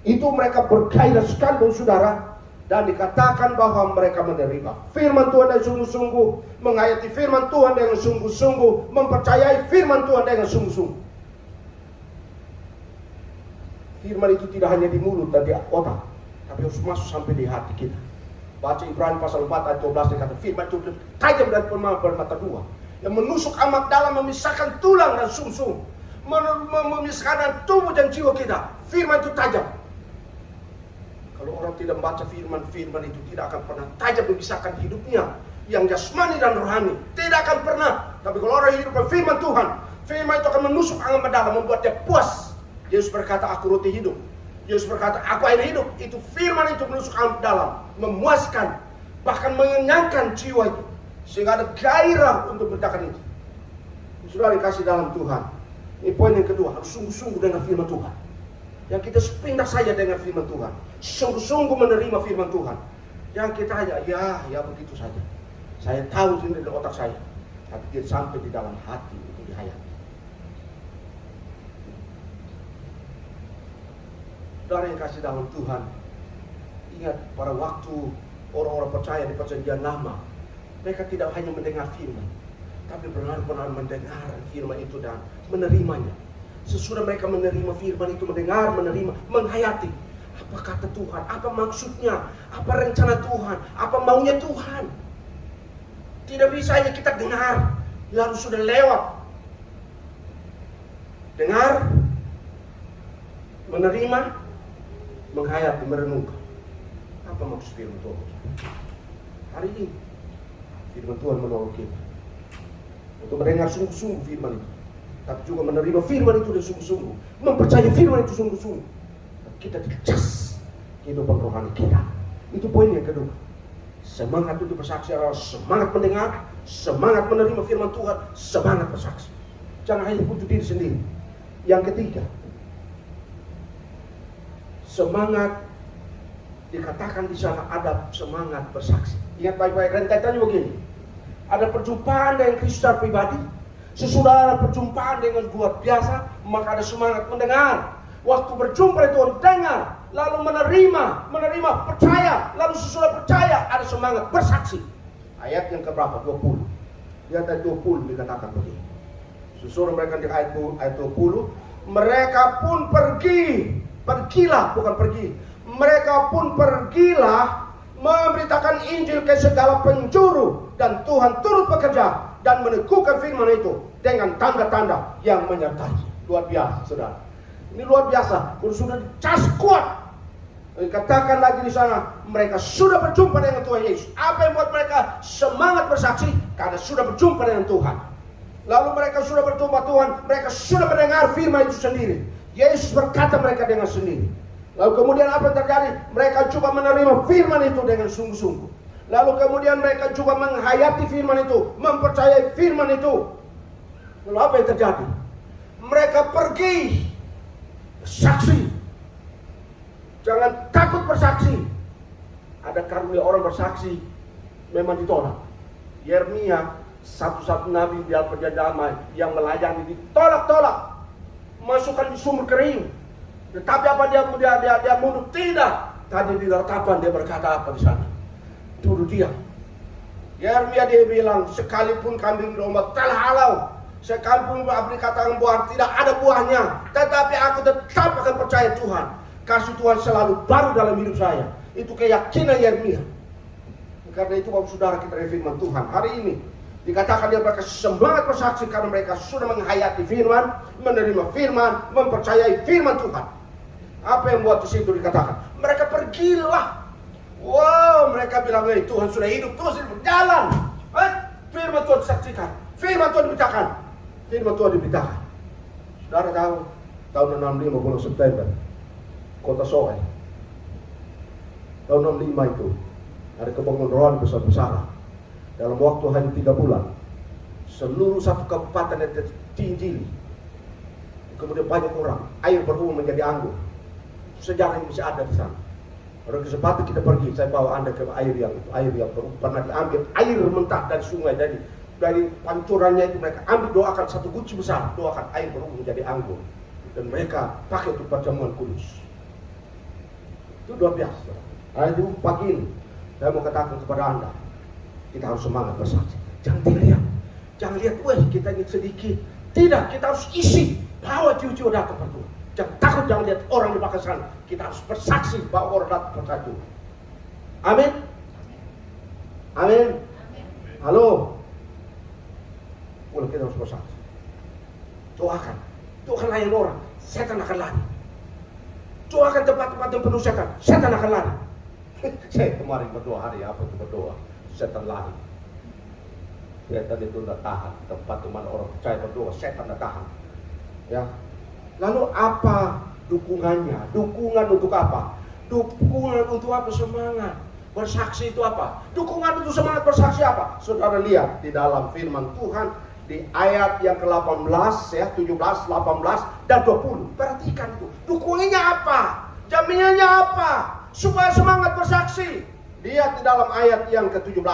Itu mereka bergairah sekali, saudara. Dan dikatakan bahwa mereka menerima firman Tuhan dengan sungguh-sungguh, menghayati firman Tuhan dengan sungguh-sungguh, mempercayai firman Tuhan dengan sungguh-sungguh. Firman itu tidak hanya di mulut dan di otak, tapi harus masuk sampai di hati kita. Baca Ibrani pasal 4 ayat 12, dikata firman itu tajam dan bermata dua, yang menusuk amat dalam, memisahkan tulang dan sumsum, memisahkan tubuh dan jiwa kita. Firman itu tajam. Kalau orang tidak membaca firman itu tidak akan pernah tajam memisahkan hidupnya yang jasmani dan rohani. Tidak akan pernah. Tapi kalau orang hidup dengan firman Tuhan, firman itu akan menusuk amat dalam, membuat dia puas. Yesus berkata, aku roti hidup. Yesus berkata, aku air hidup. Itu firman itu menusuk amat dalam, memuaskan, bahkan mengenyangkan jiwa itu, sehingga ada gairah untuk beritakan itu. Sudah dikasih dalam Tuhan. Ini poin yang kedua, harus sungguh-sungguh dengan firman Tuhan. Yang kita pindah saja dengan firman Tuhan, sungguh-sungguh menerima firman Tuhan. Yang kita hanya ya begitu saja. Saya tahu ini di otak saya, tapi dia sampai di dalam hati untuk dihayati. Saudara yang kasih dalam Tuhan, ingat pada waktu orang-orang percaya di perjanjian lama, mereka tidak hanya mendengar firman, tapi benar-benar mendengar firman itu dan menerimanya. Sesudah mereka menerima firman itu, mendengar, menerima, menghayati. Apa kata Tuhan? Apa maksudnya? Apa rencana Tuhan? Apa maunya Tuhan? Tidak bisa hanya kita dengar, lalu sudah lewat. Dengar, menerima, menghayati, merenungkan. Apa maksud firman Tuhan? Hari ini, firman Tuhan menolong kita untuk mendengar sungguh-sungguh firman itu, tapi juga menerima firman itu dengan sungguh-sungguh, mempercayai firman itu sungguh-sungguh. Kita dicas kehidupan rohani kita. Itu poin yang kedua. Semangat untuk bersaksi adalah semangat mendengar, semangat menerima firman Tuhan, semangat bersaksi. Jangan hanya untuk diri sendiri. Yang ketiga, semangat, dikatakan di sana ada semangat bersaksi. Ingat baik-baik, rentetannya begini. Ada perjumpaan dengan Kristus pribadi. Sesudah ada perjumpaan dengan luar biasa, maka ada semangat mendengar. Waktu berjumpa itu dengar, lalu menerima, percaya, lalu sesudah percaya ada semangat bersaksi. Ayat yang keberapa? 20. Di ayat 20 dikatakan begini. Sesudah mereka di ayat 20, mereka pun pergilah, bukan pergi. Mereka pun pergilah memberitakan Injil ke segala penjuru, dan Tuhan turut bekerja dan meneguhkan firman itu dengan tanda-tanda yang menyertai. Luar biasa, saudara. Ini luar biasa. Sudah dicas kuat. Katakan lagi di sana, mereka sudah berjumpa dengan Tuhan Yesus. Apa yang buat mereka semangat bersaksi? Karena sudah berjumpa dengan Tuhan. Lalu mereka sudah berjumpa Tuhan, mereka sudah mendengar firman itu sendiri. Yesus berkata mereka dengan sendiri. Lalu kemudian apa yang terjadi? Mereka coba menerima firman itu dengan sungguh-sungguh. Lalu kemudian mereka juga menghayati firman itu, mempercayai firman itu. Lalu apa yang terjadi? Mereka pergi bersaksi. Jangan takut bersaksi. Ada karunia orang bersaksi memang ditolak. Yeremia, satu-satu nabi di dalam perjanjian lama yang melayani, ditolak-tolak, masukkan di sumur kering. Tetapi apa dia mundur? Tidak. Tadi di ratapan dia berkata apa di sana? Duduk diam. Yeremia dia bilang, sekalipun kambing domba telah halau, sekalipun abdi katakan buah tidak ada buahnya, tetapi aku tetap akan percaya Tuhan. Kasih Tuhan selalu baru dalam hidup saya. Itu keyakinan Yeremia. Karena itu Bapak Saudara, kita firman Tuhan hari ini dikatakan dia mereka semangat bersaksi karena mereka sudah menghayati firman, menerima firman, mempercayai firman Tuhan. Apa yang buat di situ dikatakan? Mereka pergilah. Wow, mereka bilang, Tuhan sudah hidup, Tuhan sudah berjalan. Firman Tuhan disaksikan, firman Tuhan diberitakan, firman Tuhan diberitakan. Saudara tahu, tahun 65 bulan September, kota Soe, tahun 65 itu ada kebanggaan rohani besar-besaran. Dalam waktu hanya 3 bulan, Seluruh satu kabupaten yang diinjili. Kemudian banyak orang, air berubah menjadi anggur. Sejarah yang bisa ada di sana. Pada kesempatan kita pergi, saya bawa Anda ke air yang berubah, pernah diambil air mentah dari sungai, dari pancurannya itu mereka ambil, doakan satu guci besar, doakan air berubah menjadi anggur. Dan mereka pakai untuk perjamuan kudus. Itu luar biasa. Nah, itu pagi ini saya mau katakan kepada Anda, kita harus semangat bersaksi. Jangan lihat, wah kita ini sedikit. Tidak, kita harus isi. Bawa jiwa-jiwa datang kepada Tuhan. Jangan takut, jangan lihat orang di belakang sana. Kita harus bersaksi bahwa orang datang kepada Tuhan. Amin. Amin. Halo. Ulah kita harus bersaksi. Doakan. Doakan layan orang. Setan akan lari. Doakan tempat-tempat yang penuh setan. Setan akan lari. Saya kemarin berdoa hari apa itu berdoa. Setan lari. Setan itu tidak tahan. Tempat teman orang percaya berdoa. Setan tidak tahan. Ya. Lalu apa dukungannya? Dukungan untuk apa? Dukungan untuk apa? Semangat. Bersaksi itu apa? Dukungan untuk semangat bersaksi apa? Saudara lihat di dalam firman Tuhan di ayat yang ke-18 ya, 17, 18 dan 20. Perhatikan itu. Dukungannya apa? Jaminannya apa? Supaya semangat bersaksi. Lihat di dalam ayat yang ke-17.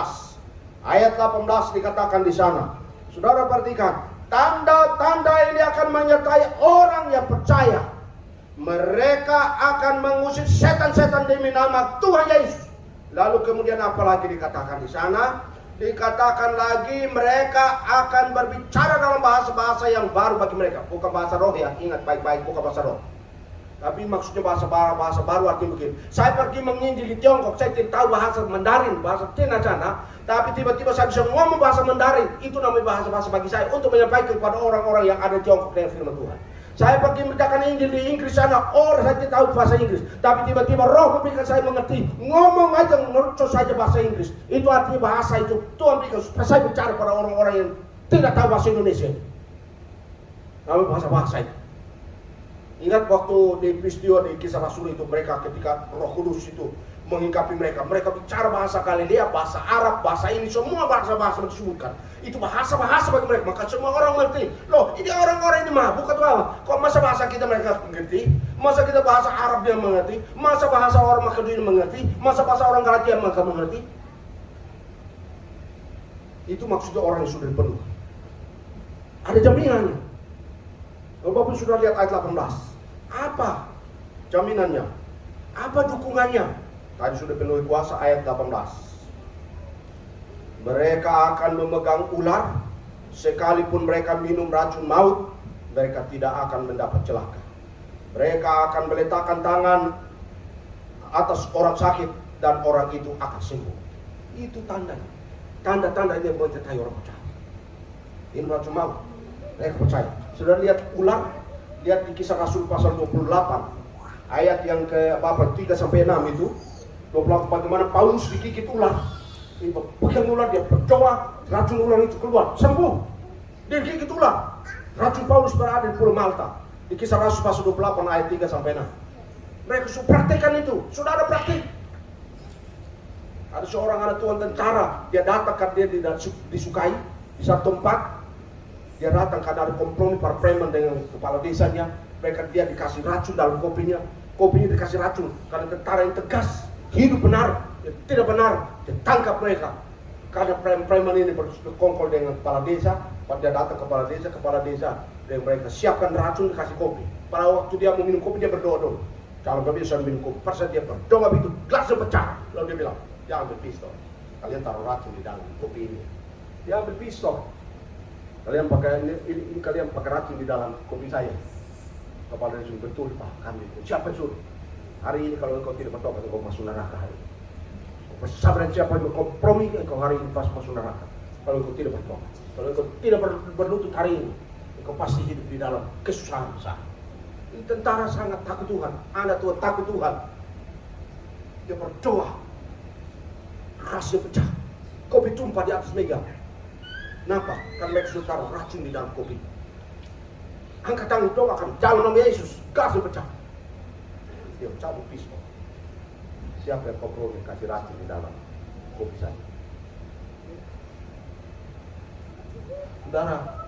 Ayat 18 dikatakan di sana. Saudara perhatikan. Tanda-tanda ini akan menyertai orang yang percaya. Mereka akan mengusir setan-setan demi nama Tuhan Yesus. Lalu kemudian apa lagi dikatakan di sana? Dikatakan lagi mereka akan berbicara dalam bahasa-bahasa yang baru bagi mereka. Bukan bahasa roh ya, ingat baik-baik, bukan bahasa roh. Tapi maksudnya bahasa baru artinya begini. Saya pergi menginjil di Tiongkok, saya tidak tahu bahasa Mandarin, bahasa Cina sana. Tapi tiba-tiba saya bisa ngomong bahasa Mandarin. Itu namanya bahasa-bahasa bagi saya untuk menyampaikan kepada orang-orang yang ada di Tiongkok dengan firman Tuhan. Saya pergi memberitakan Injil di Inggris sana, orang saya tidak tahu bahasa Inggris. Tapi tiba-tiba roh memberikan saya mengerti. Ngomong aja, ngercos saja bahasa Inggris. Itu artinya bahasa itu Tuhan berikan supaya saya bicara pada orang-orang yang tidak tahu bahasa Indonesia. Namanya bahasa-bahasa itu. Ingat waktu di peristiwa di Kisah Rasul itu, mereka ketika Roh Kudus itu menghinggapi mereka bicara bahasa Galilea, bahasa Arab, bahasa ini, semua bahasa-bahasa disebutkan. Itu bahasa-bahasa bagi mereka, maka semua orang mengerti. Loh, ini orang-orang ini mabuk atau apa? Kok masa bahasa kita mereka mengerti? Masa kita bahasa Arab dia mengerti? Masa bahasa orang Makedonia mengerti? Masa bahasa orang Galatia mereka mengerti? Itu maksudnya orang yang sudah penuh. Ada jaminannya. Bapak sudah lihat ayat 18. Apa jaminannya? Apa dukungannya? Tadi sudah penuhi kuasa ayat 18. Mereka akan memegang ular, sekalipun mereka minum racun maut, mereka tidak akan mendapat celaka. Mereka akan meletakkan tangan atas orang sakit dan orang itu akan sembuh. Itu tandanya. Tanda-tanda ini menyertai orang percaya. Minum racun maut, mereka percaya. Sudah lihat ular? Lihat di Kisah Rasul pasal 28 ayat yang ke 3 sampai 6 itu. 28 bagaimana Paulus digigit ular. Pegang ular, dia berdoa, racun ular itu keluar, sembuh. Dia digigit ular. Racun Paulus berada di Pulau Malta. Di Kisah Rasul pasal 28 ayat 3 sampai 6. Mereka sudah praktekkan itu, sudah ada praktik. Ada seorang anak Tuhan tentara, dia datang karena dia tidak disukai di satu tempat. Dia datang karena ada kompromi para preman dengan kepala desanya. Dia dikasih racun dalam kopinya. Kopinya dikasih racun karena tentara yang tegas, hidup benar, tidak benar, dia tangkap mereka. Karena preman ini berkongkol dengan kepala desa. Pada dia datang kepala desa dan mereka siapkan racun, dikasih kopi. Pada waktu dia mau minum kopi, dia berdoa dulu. Kalau gak bisa minum kopi, pas dia berdoa begitu, gelasnya pecah. Lalu dia bilang, dia ambil pistol. Kalian taruh racun di dalam kopi ini. Dia ambil pistol. Kalian pakai ini kalian pakai racun di dalam kopi saya. Kepala desa betul, Pak, kami itu. Siapa suruh? Hari ini kalau engkau tidak bertobat, engkau masuk neraka hari ini. Persabaran siapa yang berkompromi, engkau hari ini pas masuk neraka. Kalau engkau tidak bertobat, kalau engkau tidak berlutut hari ini, engkau pasti hidup di dalam kesusahan besar. Ini tentara sangat takut Tuhan, anak Tuhan takut Tuhan. Dia berdoa, rasnya pecah, kopi tumpah di atas meja. Kenapa? Karena mereka sudah taruh racun di dalam kopi. Angkat tangan doakan, dalam nama Yesus, gasnya pecah. Dia cabut pistol. Siapa yang kompromi kasih racun di dalam kopi saya? Saudara,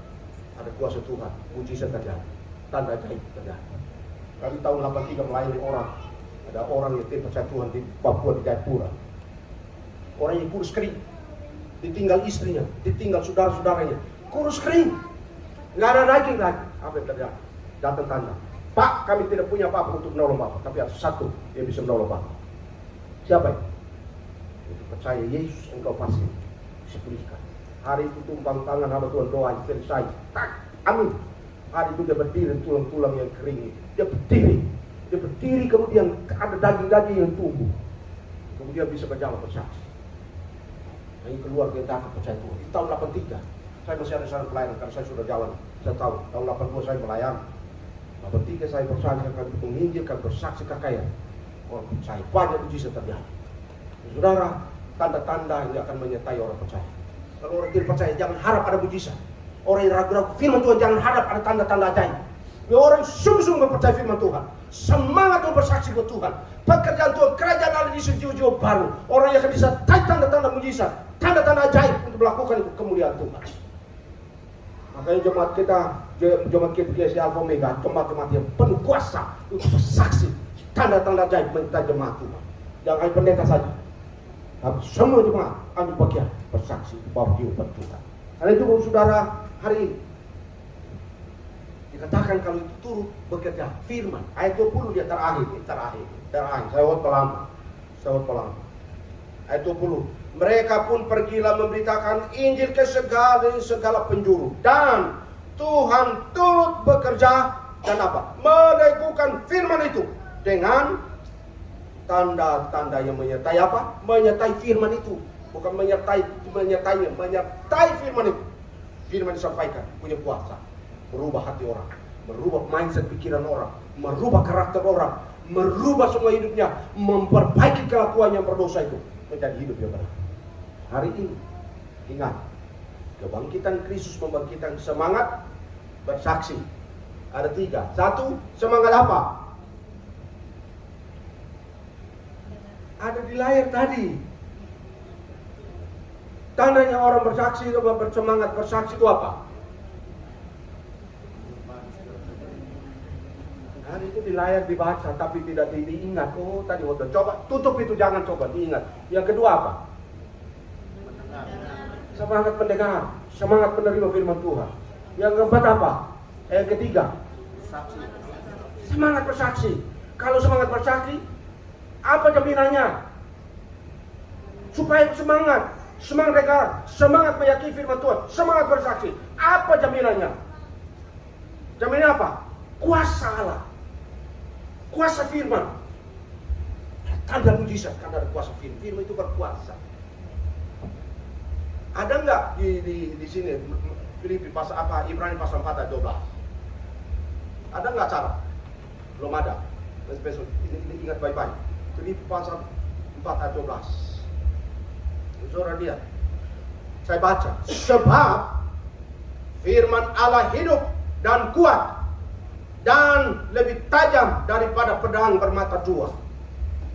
ada kuasa Tuhan, mujizat terjadi, tanda ajaib terjadi. Kami tahun 83 melayani orang. Ada orang yang tidak percaya Tuhan di Papua, di Jayapura. Orang yang kurus kering, ditinggal istrinya, ditinggal saudara-saudaranya, kurus kering, nggak ada daging lagi. Apa yang terjadi? Datang tanda, Pak, kami tidak punya apa-apa untuk menolong Bapak, tapi ada satu yang bisa menolong Bapak. Siapa itu? Itu percaya Yesus, engkau pasti dipulihkan. Hari itu tumpang tangan hamba Tuhan, doa selesai. Tak, amin. Hari itu dia berdiri, tulang-tulang yang kering. Dia berdiri, kemudian ada daging-daging yang tumbuh. Kemudian bisa berjalan bersaksi. Nah, ini keluarga yang takut percaya Tuhan. Di tahun 83, saya masih ada sana pelayanan karena saya sudah jalan. Saya tahu, tahun 82 saya melayani. 83 saya bersaksi, akan menginjilkan bersaksi kekayaan. Orang percaya, banyak mujizat terjadi. Saudara, tanda-tanda yang akan menyertai orang percaya. Kalau orang tidak percaya, jangan harap ada mujizat. Orang yang ragu-ragu firman Tuhan, jangan harap ada tanda-tanda ajaib. Orang sungguh-sungguh mempercayai firman Tuhan, semangat untuk bersaksi buat Tuhan. Pekerjaan Tuhan, kerajaan Allah di jiwa-jiwa baru. Orang yang akan disertai tanda-tanda mujizat, tanda-tanda ajaib untuk melakukan itu kemuliaan Tuhan. Makanya jemaat kita GSI Alpha Omega, jemaat-jemaat yang penuh kuasa untuk bersaksi, tanda-tanda ajaib mencintai jemaat Tuhan. Jangan hanya pendeta saja, tapi semua jemaat ambil bagian bersaksi di bawah jiwa Tuhan. Karena itu saudara, hari ini dikatakan kalau itu turut bekerja firman. Ayat 20 dia terakhir. Saya waktu lama. Ayat 20. Mereka pun pergilah memberitakan Injil ke segala penjuru. Dan Tuhan turut bekerja dan apa? Meneguhkan firman itu dengan tanda-tanda yang menyertai apa? Menyertai firman itu. Bukan menyertai firman itu. Firman disampaikan punya kuasa merubah hati orang, merubah mindset pikiran orang, merubah karakter orang, merubah semua hidupnya, memperbaiki kelakuan yang berdosa itu menjadi hidup yang benar. Hari ini ingat, kebangkitan Kristus membangkitkan semangat bersaksi. Ada 3. 1, semangat apa? Ada di layar tadi. Tandanya orang bersaksi itu bersemangat bersaksi itu apa? Hari itu di layar dibaca tapi tidak diingat. Oh tadi waktu coba tutup itu, jangan coba diingat. Yang kedua apa? Semangat mendengar, semangat menerima firman Tuhan. Yang keempat apa? Yang ketiga, semangat bersaksi. Kalau semangat bersaksi, apa jaminannya? Supaya semangat dengar, semangat meyakini firman Tuhan, semangat bersaksi. Apa jaminannya? Jaminannya apa? Kuasa Allah, kuasa firman. Tanda mujizat karena ada kuasa firman. Firman itu berkuasa. Ada nggak di sini Filipi pasal apa? Ibrani pasal 4 ayat 12. Ada nggak cara? Belum ada. Ini ingat baik-baik. Filipi pasal 4 ayat 12. Saudara lihat, saya baca. Sebab firman Allah hidup dan kuat dan lebih tajam daripada pedang bermata dua.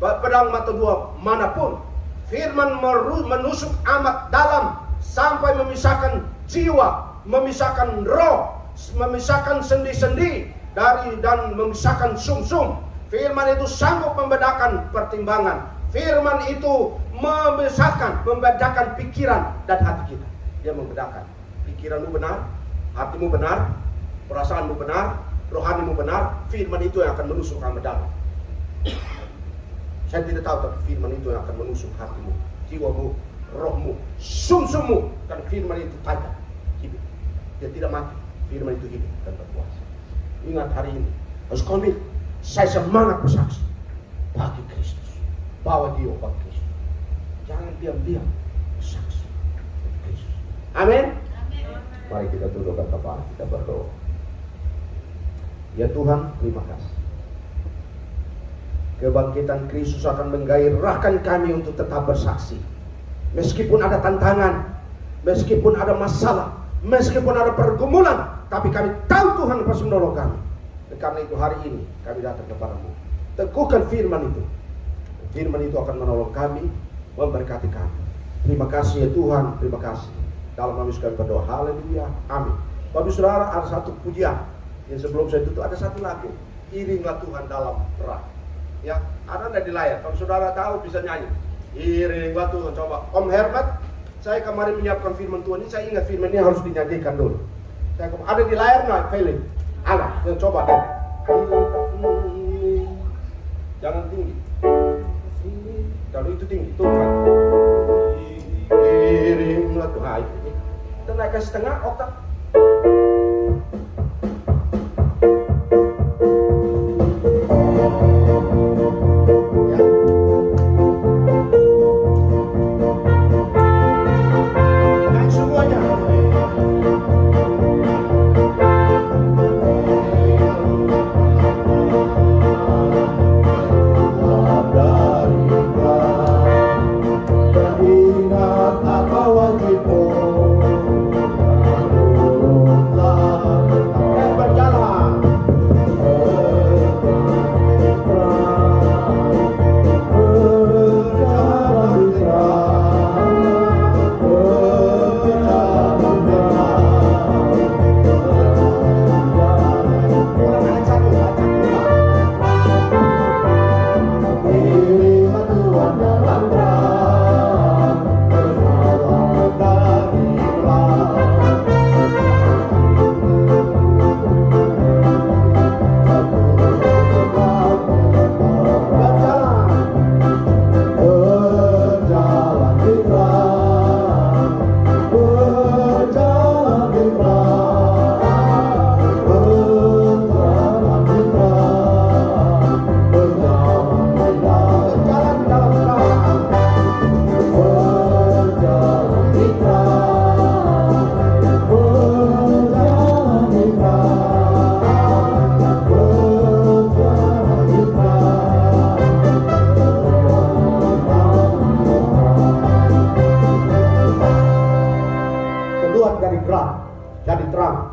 Pedang mata dua manapun. Firman menusuk amat dalam sampai memisahkan jiwa, memisahkan roh, memisahkan sendi-sendi dan memisahkan sum-sum. Firman itu sanggup membedakan pertimbangan. Firman itu membedakan pikiran dan hati kita. Dia membedakan. Pikiranmu benar, hatimu benar, perasaanmu benar, rohanimu benar. Firman itu yang akan menusuk kamu dalam. Saya tidak tahu, tapi firman itu yang akan menusuk hatimu, jiwamu, rohmu, sum-summu. Karena firman itu tajam, hidup. Dia tidak mati. Firman itu hidup dan berkuasa. Ingat hari ini, harus komit. Saya semangat bersaksi bagi Kristus. Bawa dia bagi Kristus. Jangan diam-diam bersaksi bagi Kristus. Amin. Mari kita tundukkan kepala, kita berdoa. Ya Tuhan, terima kasih. Kebangkitan Kristus akan menggairahkan kami untuk tetap bersaksi. Meskipun ada tantangan, meskipun ada masalah, meskipun ada pergumulan, tapi kami tahu Tuhan pasti menolong kami. Dan karena itu hari ini kami datang kepadamu. Teguhkan firman itu. Firman itu akan menolong kami, memberkati kami. Terima kasih ya Tuhan, terima kasih. dalam nama Yesus kami berdoa. Haleluya. Amin. Bapak saudara, ada satu pujian yang sebelum saya tutup, ada satu lagu, iringlah Tuhan dalam terang. Ya, ada di layar. Kalau saudara tahu bisa nyanyi. Iringlah Tuhan. Coba Om Hermat, saya kemarin menyiapkan firman Tuhan ini, saya ingat firman ini harus dinyanyikan dulu. Ada di layar nggak, Felix? Ada. Coba deh. Jangan tinggi. Kalau itu tinggi, turunkan. Iringlah Tuhan. Kita naikkan setengah oktav.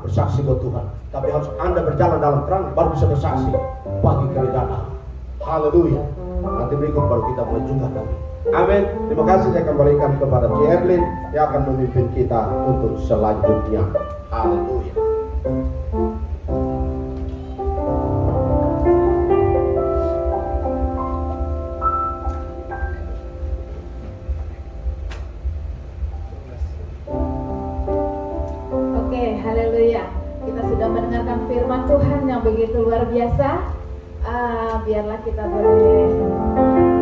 Bersaksi buat Tuhan, tapi harus Anda berjalan dalam terang baru bisa bersaksi bagi kerajaan Allah. Haleluya. Nanti berikut baru kita mulai juga nanti. Amin. Terima kasih, saya kembalikan kepada Erlin yang akan memimpin kita untuk selanjutnya. Haleluya. Haleluya. Kita sudah mendengarkan firman Tuhan yang begitu luar biasa. Biarlah kita boleh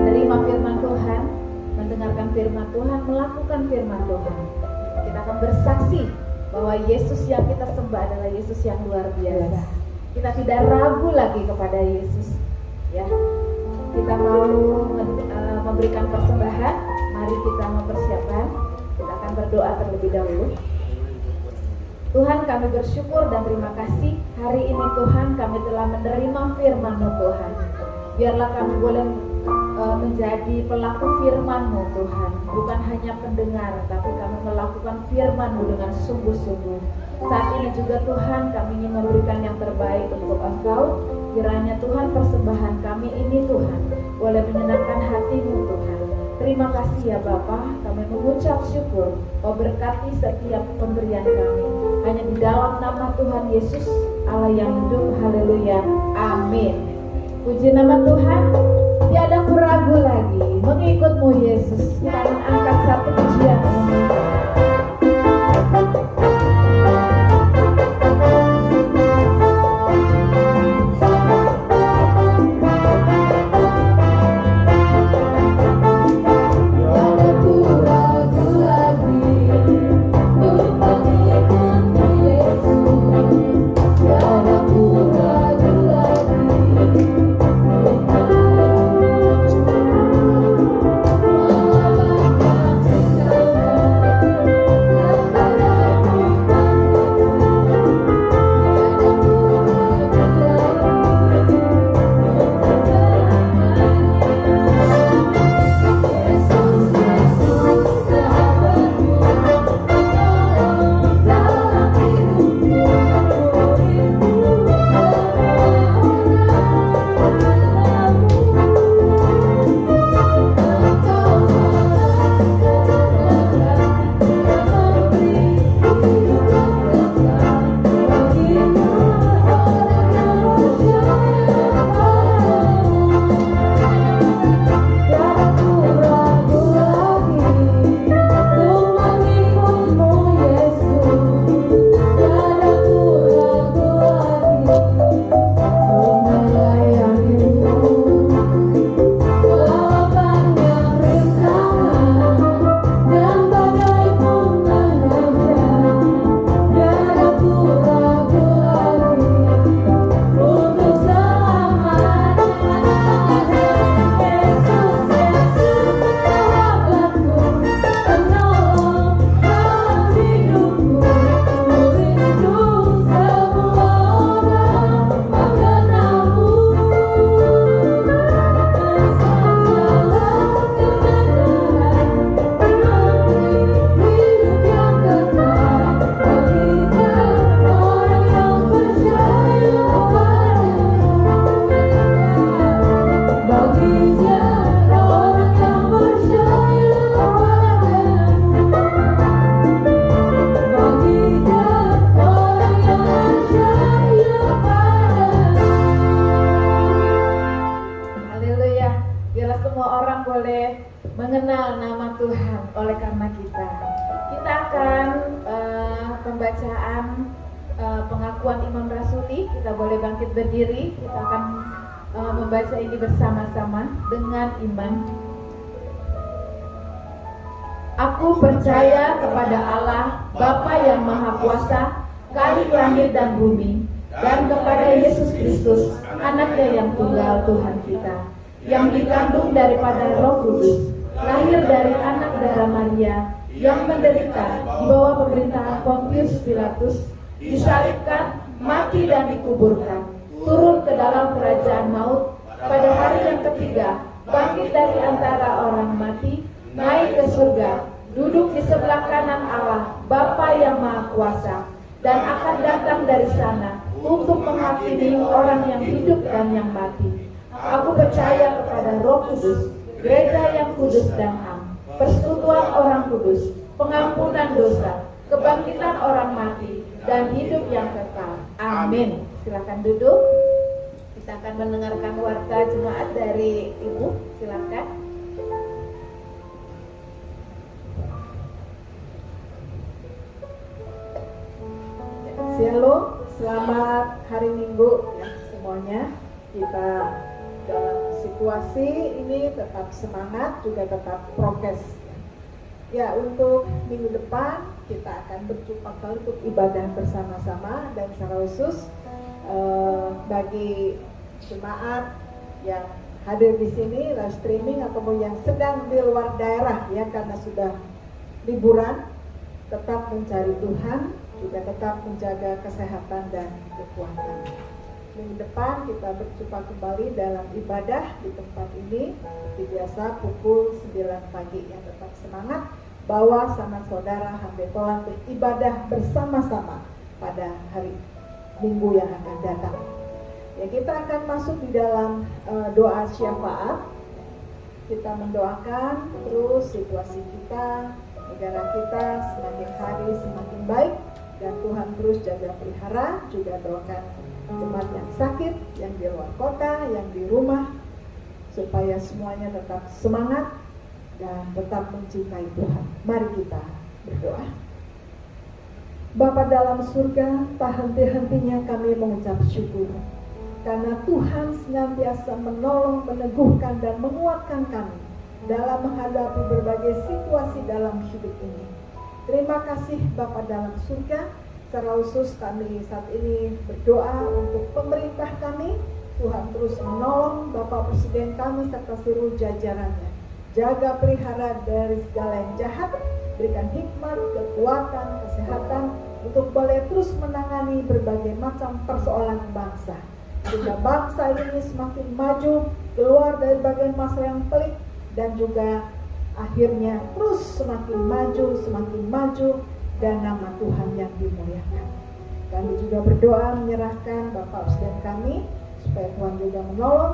menerima firman Tuhan, mendengarkan firman Tuhan, melakukan firman Tuhan. Kita akan bersaksi bahwa Yesus yang kita sembah adalah Yesus yang luar biasa. Kita tidak ragu lagi kepada Yesus. Ya, kita mau memberikan persembahan. Mari kita mempersiapkan. Kita akan berdoa terlebih dahulu. Tuhan, kami bersyukur dan terima kasih hari ini Tuhan kami telah menerima firman-Mu Tuhan. Biarlah kami boleh menjadi pelaku firman-Mu Tuhan, bukan hanya pendengar, tapi kami melakukan firman-Mu dengan sungguh-sungguh. Saat ini juga Tuhan kami ingin memberikan yang terbaik untuk Engkau. Kiranya Tuhan persembahan kami ini Tuhan boleh menyenangkan hati-Mu Tuhan. Terima kasih ya Bapa, kami mengucap syukur. Kau berkati setiap pemberian kami. Hanya di dalam nama Tuhan Yesus, Allah yang hidup. Haleluya. Amin. Puji nama Tuhan. Tiada ku ragu lagi mengikut-Mu Yesus. Kita akan angkat satu pujian ini. Tiada ku ragu lagi Biarlah semua orang boleh mengenal nama Tuhan oleh karena kita. Kita akan pembacaan pengakuan Imam Rasuli. Kita boleh bangkit berdiri. Kita akan membaca ini bersama-sama dengan iman. Aku percaya kepada Allah, Bapa yang Maha Kuasa, Khalik langit dan bumi, dan kepada Yesus Kristus, Anaknya yang tunggal Tuhan kita, yang dikandung daripada Roh Kudus, lahir dari anak darah Maria, yang menderita di bawah pemerintahan Pontius Pilatus, disalibkan, mati dan dikuburkan, turun ke dalam kerajaan maut, pada hari yang ketiga bangkit dari antara orang mati, naik ke surga, duduk di sebelah kanan Allah, Bapa yang Maha Kuasa, dan akan datang dari sana untuk menghakimi orang yang hidup dan yang mati. Aku percaya kepada Roh Kudus, gereja yang kudus dan am, persekutuan orang kudus, pengampunan dosa, kebangkitan orang mati, dan hidup yang kekal. Amin. Silakan duduk. Kita akan mendengarkan warta jemaat dari Ibu. Silakan. Shalom, selamat hari Minggu ya semuanya. Kita dalam situasi ini tetap semangat, juga tetap prokes. Ya, untuk minggu depan kita akan berjumpa kembali untuk ibadah bersama-sama, dan secara khusus bagi jemaat yang hadir di sini live streaming ataupun yang sedang di luar daerah ya karena sudah liburan, tetap mencari Tuhan, juga tetap menjaga kesehatan dan kekuatan. Minggu depan kita berjumpa kembali dalam ibadah di tempat ini seperti biasa pukul 9 pagi. Yang tetap semangat, bawa sanak saudara Hamdetolan untuk ibadah bersama-sama pada hari Minggu yang akan datang. Ya, kita akan masuk di dalam doa syafaat. Kita mendoakan terus situasi kita, negara kita semakin hari semakin baik, dan Tuhan terus jaga pelihara. Juga doakan jemaat yang sakit, yang di luar kota, yang di rumah, supaya semuanya tetap semangat dan tetap mencintai Tuhan. Mari kita berdoa. Bapa dalam surga, tak henti-hentinya kami mengucap syukur karena Tuhan senantiasa menolong, meneguhkan dan menguatkan kami dalam menghadapi berbagai situasi dalam hidup ini. Terima kasih Bapa dalam surga. Secara khusus kami saat ini berdoa untuk pemerintah kami. Tuhan terus menolong Bapak Presiden kami serta seluruh jajarannya. Jaga pelihara dari segala yang jahat, berikan hikmat, kekuatan, kesehatan untuk boleh terus menangani berbagai macam persoalan bangsa. Sehingga bangsa ini semakin maju, keluar dari berbagai masalah yang pelik, dan juga akhirnya terus semakin maju, dan nama Tuhan yang dimuliakan. Kami juga berdoa menyerahkan Bapak Presiden kami supaya Tuhan juga menolong,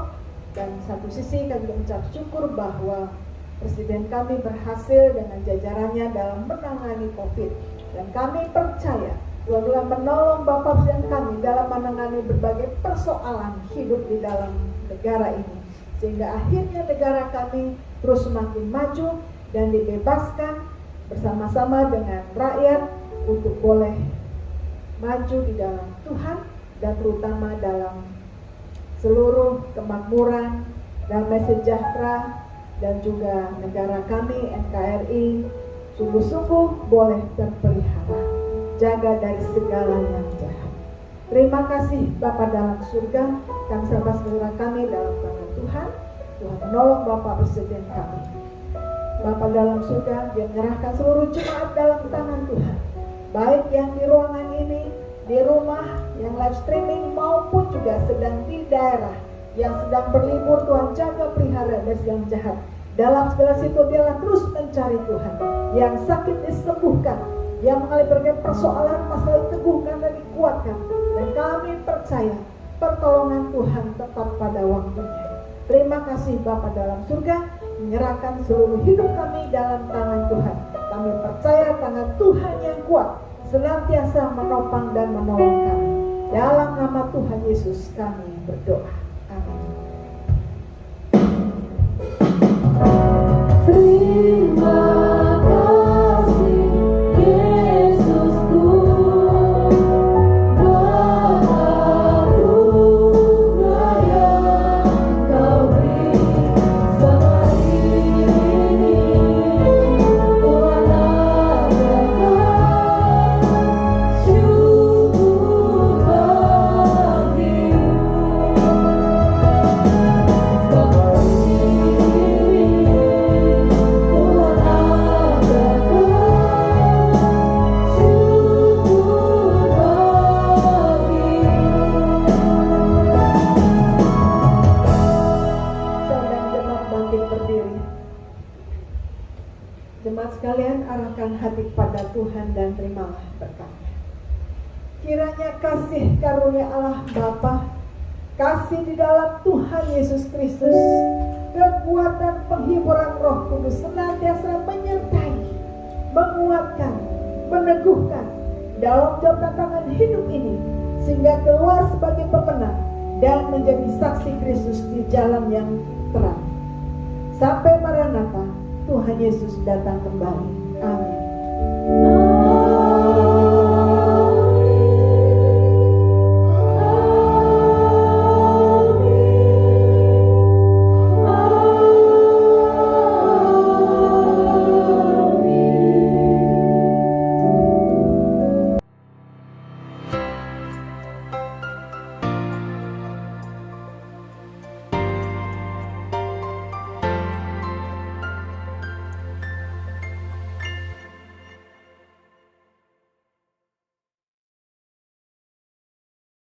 dan satu sisi kami mengucap syukur bahwa Presiden kami berhasil dengan jajarannya dalam menangani COVID, dan kami percaya Tuhan juga menolong Bapak Presiden kami dalam menangani berbagai persoalan hidup di dalam negara ini, sehingga akhirnya negara kami terus semakin maju dan dibebaskan bersama-sama dengan rakyat untuk boleh maju di dalam Tuhan, dan terutama dalam seluruh kemakmuran, damai sejahtera, dan juga negara kami NKRI sungguh-sungguh boleh terpelihara, jaga dari segala yang jahat. Terima kasih Bapa dalam surga, kami serahkan saudara kami dalam tangan Tuhan. Tuhan menolong Bapak Presiden kami. Bapa dalam surga, dia menyerahkan seluruh jemaat dalam tangan Tuhan, baik yang di ruangan ini, di rumah, yang live streaming, maupun juga sedang di daerah yang sedang berlibur. Tuhan jaga pelihara dari yang jahat. Dalam segala situasi biarlah terus mencari Tuhan. Yang sakit disembuhkan, yang mengalami berbagai persoalan masalah diteguhkan dan dikuatkan. Dan kami percaya pertolongan Tuhan tetap pada waktunya. Terima kasih Bapa dalam surga, menyerahkan seluruh hidup kami dalam tangan Tuhan. Kami percaya tangan Tuhan yang kuat senantiasa menopang dan menolong kami. Dalam nama Tuhan Yesus kami berdoa. Amin. Jemaat sekalian, arahkan hati pada Tuhan dan terimalah berkatnya. Kiranya kasih karunia Allah Bapa, kasih di dalam Tuhan Yesus Kristus, kekuatan penghiburan Roh Kudus senantiasa menyertai, menguatkan, meneguhkan dalam jam tantangan hidup ini, sehingga keluar sebagai pemenang dan menjadi saksi Kristus di jalan yang terang. Sampai Maranatha, Tuhan Yesus datang kembali. Amin.